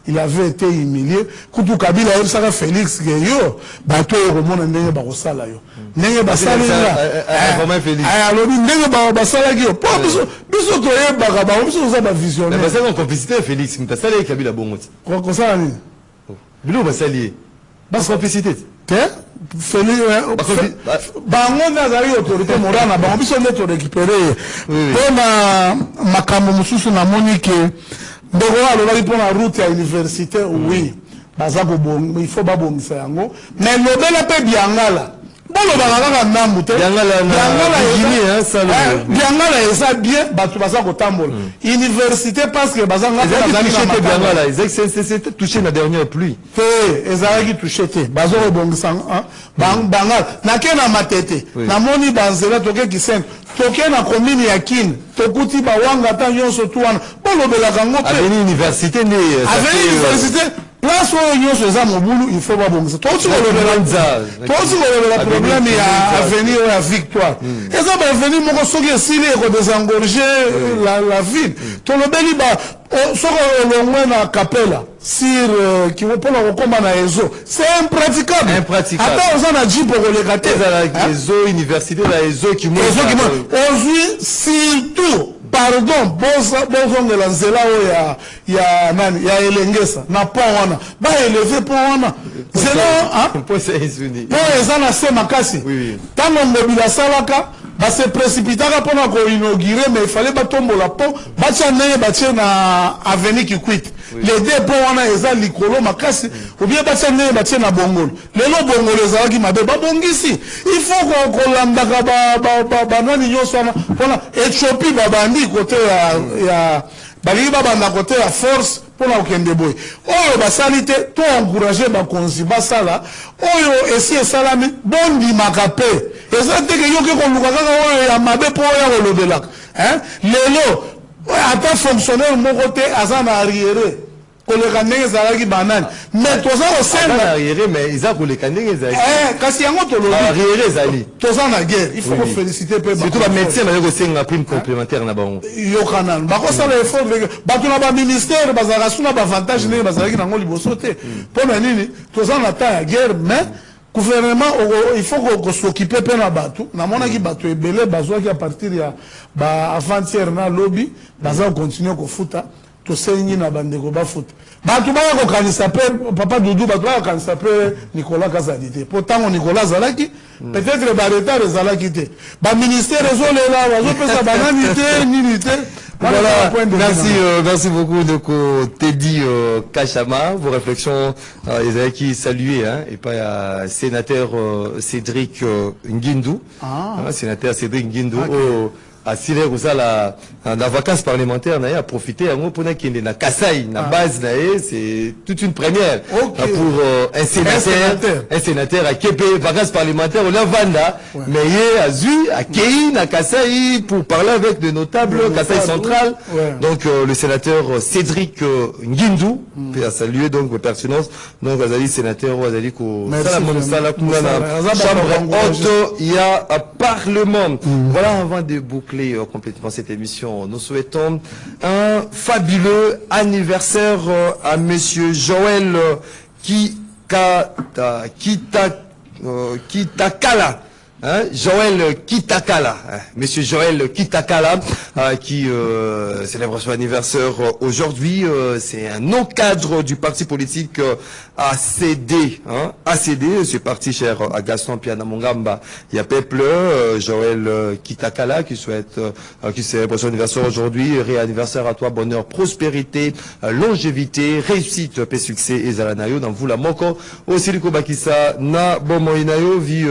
Il avait été humilié. Kutu Kabila Saka Félix Geyo, bato romona ndenge ba kosala yo. Ndenge basala ya. Comment Félix? Alors ndenge ba basala yo. Po biso to yeba ba biso za ba visionnaire. Mais basala en complicité Félix, mtasala Kabila bongo. Ko kosala ni? Bilo basali. Bas complicité. Te? Félix bango nazali autorité morale na bango biso neto récupérer. Pona makambo mususu na monike ndeko alobaki mpo na route ya université oui baza kobonga il faut babongisa yango mais lobela mpe biangala bolobaka kaka ndambu te biangala eza bien bato baza kotambola université parce que c'était touché na dernière pluie te ezalaki touché te baza kobongisa bangala nake na matete namoni banzela tokeki sente toke na commune ya Kine tokuti bawanga ta nyonso tu wana bolobelaka ngo pe aveni université ne aveni université place oyo nyonso eza mobulu il faut babongisa tosi kolobela problème ya avenir oyo ya Victoire eza bavenir moko soki esili ekodésengorger la ville tolobeli soko olongwe na Kapela sur mpona kokoma na ezo c'est impraticable ata oza na jipo koleka te ezo université na ezo ozwi surtout pardon bozongela nzela oyo ya nani ya elengesa na pont wana baeleve pont wana nzela po eza na se makasi ntango ngobila asalaka base précipitaka mpona koinaugure mais ifale batombola pont batia ndenge batie na avenue Kikwit les deux pont wana eza likolo makasi ou bien batia ndenge batie na bongolo lelo bongolo ezalaki mabe babongisi il faut kolandaka banani nyonso wana mpona Ethiopie babandi kote ya balingi babanda kote ya force mpona kokende boye oyo basali te to encourager bakonzi basala oyo esi esalami bondimaka mpe eza teke yoki koluka kaka oyo ya mabe mpo oyo ya kolobelaka lelo ata fonctionnaire moko te aza na arriere koleka ndenge ezalaki banani mais toza kosenga eza koleka ndenge ezali kasi yango arriere ezali toza na guerre il faut koféliciter mpe surtout bamédecin baye kosenga prime complémentaire na bango yokanani bakosala effort bato na baministère bazalaka suna bavantage ndenge bazalaki nango liboso te mpo na nini toza na temps ya guerre mais gouvernement il faut s'occuper mpe na bato namonaki bato ebele bazwaki a partir ya avant-hier na lobby baza kocontinue kofuta tosengi na bandeko bafuta bato baya kokanisa mpe papa Dudu bato baya kokanisa mpe Nicolas Kazadi te mpo ntango Nicolas azalaki peut-être baretard ezalaki te baministère ezolela bazopesa banani te nini te. Voilà, merci beaucoup de Teddy Kachama. Vos réflexions, les qui salué, et pas sénateur Cédric Nguindou, sénateur Cédric Nguindou. À Siré la vacances parlementaires a profité à moi pour qu'il na Kassai na base c'est toute une première pour un sénateur à Képé vacances parlementaires au Lavanda mais à Zui à Kei na Kassai pour parler avec des notables Kassai central donc le sénateur Cédric Nguindou a salué donc vos pertinences donc Azali sénateur Azali ko chambre haute il y a un parlement voilà avant de boucler complètement cette émission. Nous souhaitons un fabuleux anniversaire à Monsieur Joël Kitakala. Joël Kitakala, Monsieur Joël Kitakala, qui célèbre son anniversaire aujourd'hui. C'est un non-cadre du parti politique ACD. ACD, ce parti cher à Gaston Pianamongamba. Il y a Peuple, Joël Kitakala, qui célèbre son anniversaire aujourd'hui. Réanniversaire à toi, bonheur, prospérité, longévité, réussite, paix, succès, et Zalanayo, dans vous la moko. Aussi, le Kobakisa, na Bomoinayo, vie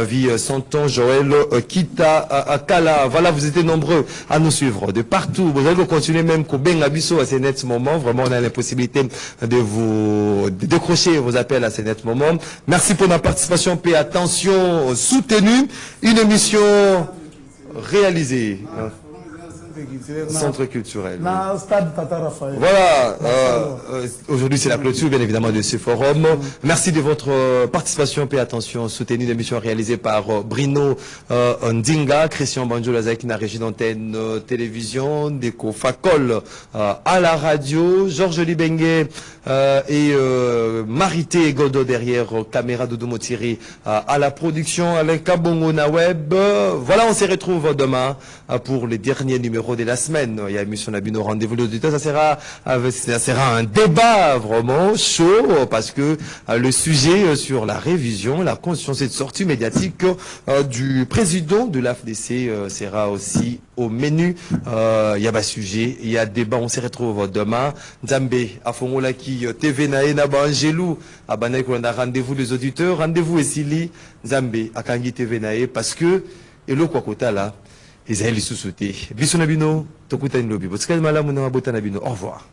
vie 100 ans, Joël Kitakala. Voilà, vous étiez nombreux à nous suivre de partout. Vous allez continuer même qu'au Bengabiso à ces nets moments. Vraiment, on a la possibilité de décrocher vos appels à ces nets moments. Merci pour la participation. Paix, attention, soutenue. Une émission réalisée. Centre culturel. Voilà. Aujourd'hui, c'est la clôture, bien évidemment, de ce forum. Merci de votre participation. Paix, attention, soutenue l'émission réalisée par Bruno Ndinga, Christian Banjo-Lazaki, la régie d'antenne télévision, Déco Facol à la radio, Georges Libengue et Marité Godo derrière caméra Doudou Motiri à la production, Alain Kabongo na web. Voilà, on se retrouve demain pour les derniers numéros de la semaine. Il y a émission Nabino rendez-vous l'auditeur. Ça sera un débat vraiment chaud parce que le sujet sur la révision, la constitution, cette sortie médiatique du président de l'AFDC sera aussi au menu. Il y a un sujet, il y a débat. On se retrouve demain. Nzambe, Afongolaki, TV Naena, Angelou, Abanay, on a rendez-vous les auditeurs, rendez-vous Esili, Nzambe, Akangi TV Nae, parce que, et le Kwakota là, Israël sous-sauté. Bisous Nabino, Tokuta Nlobi. Au revoir.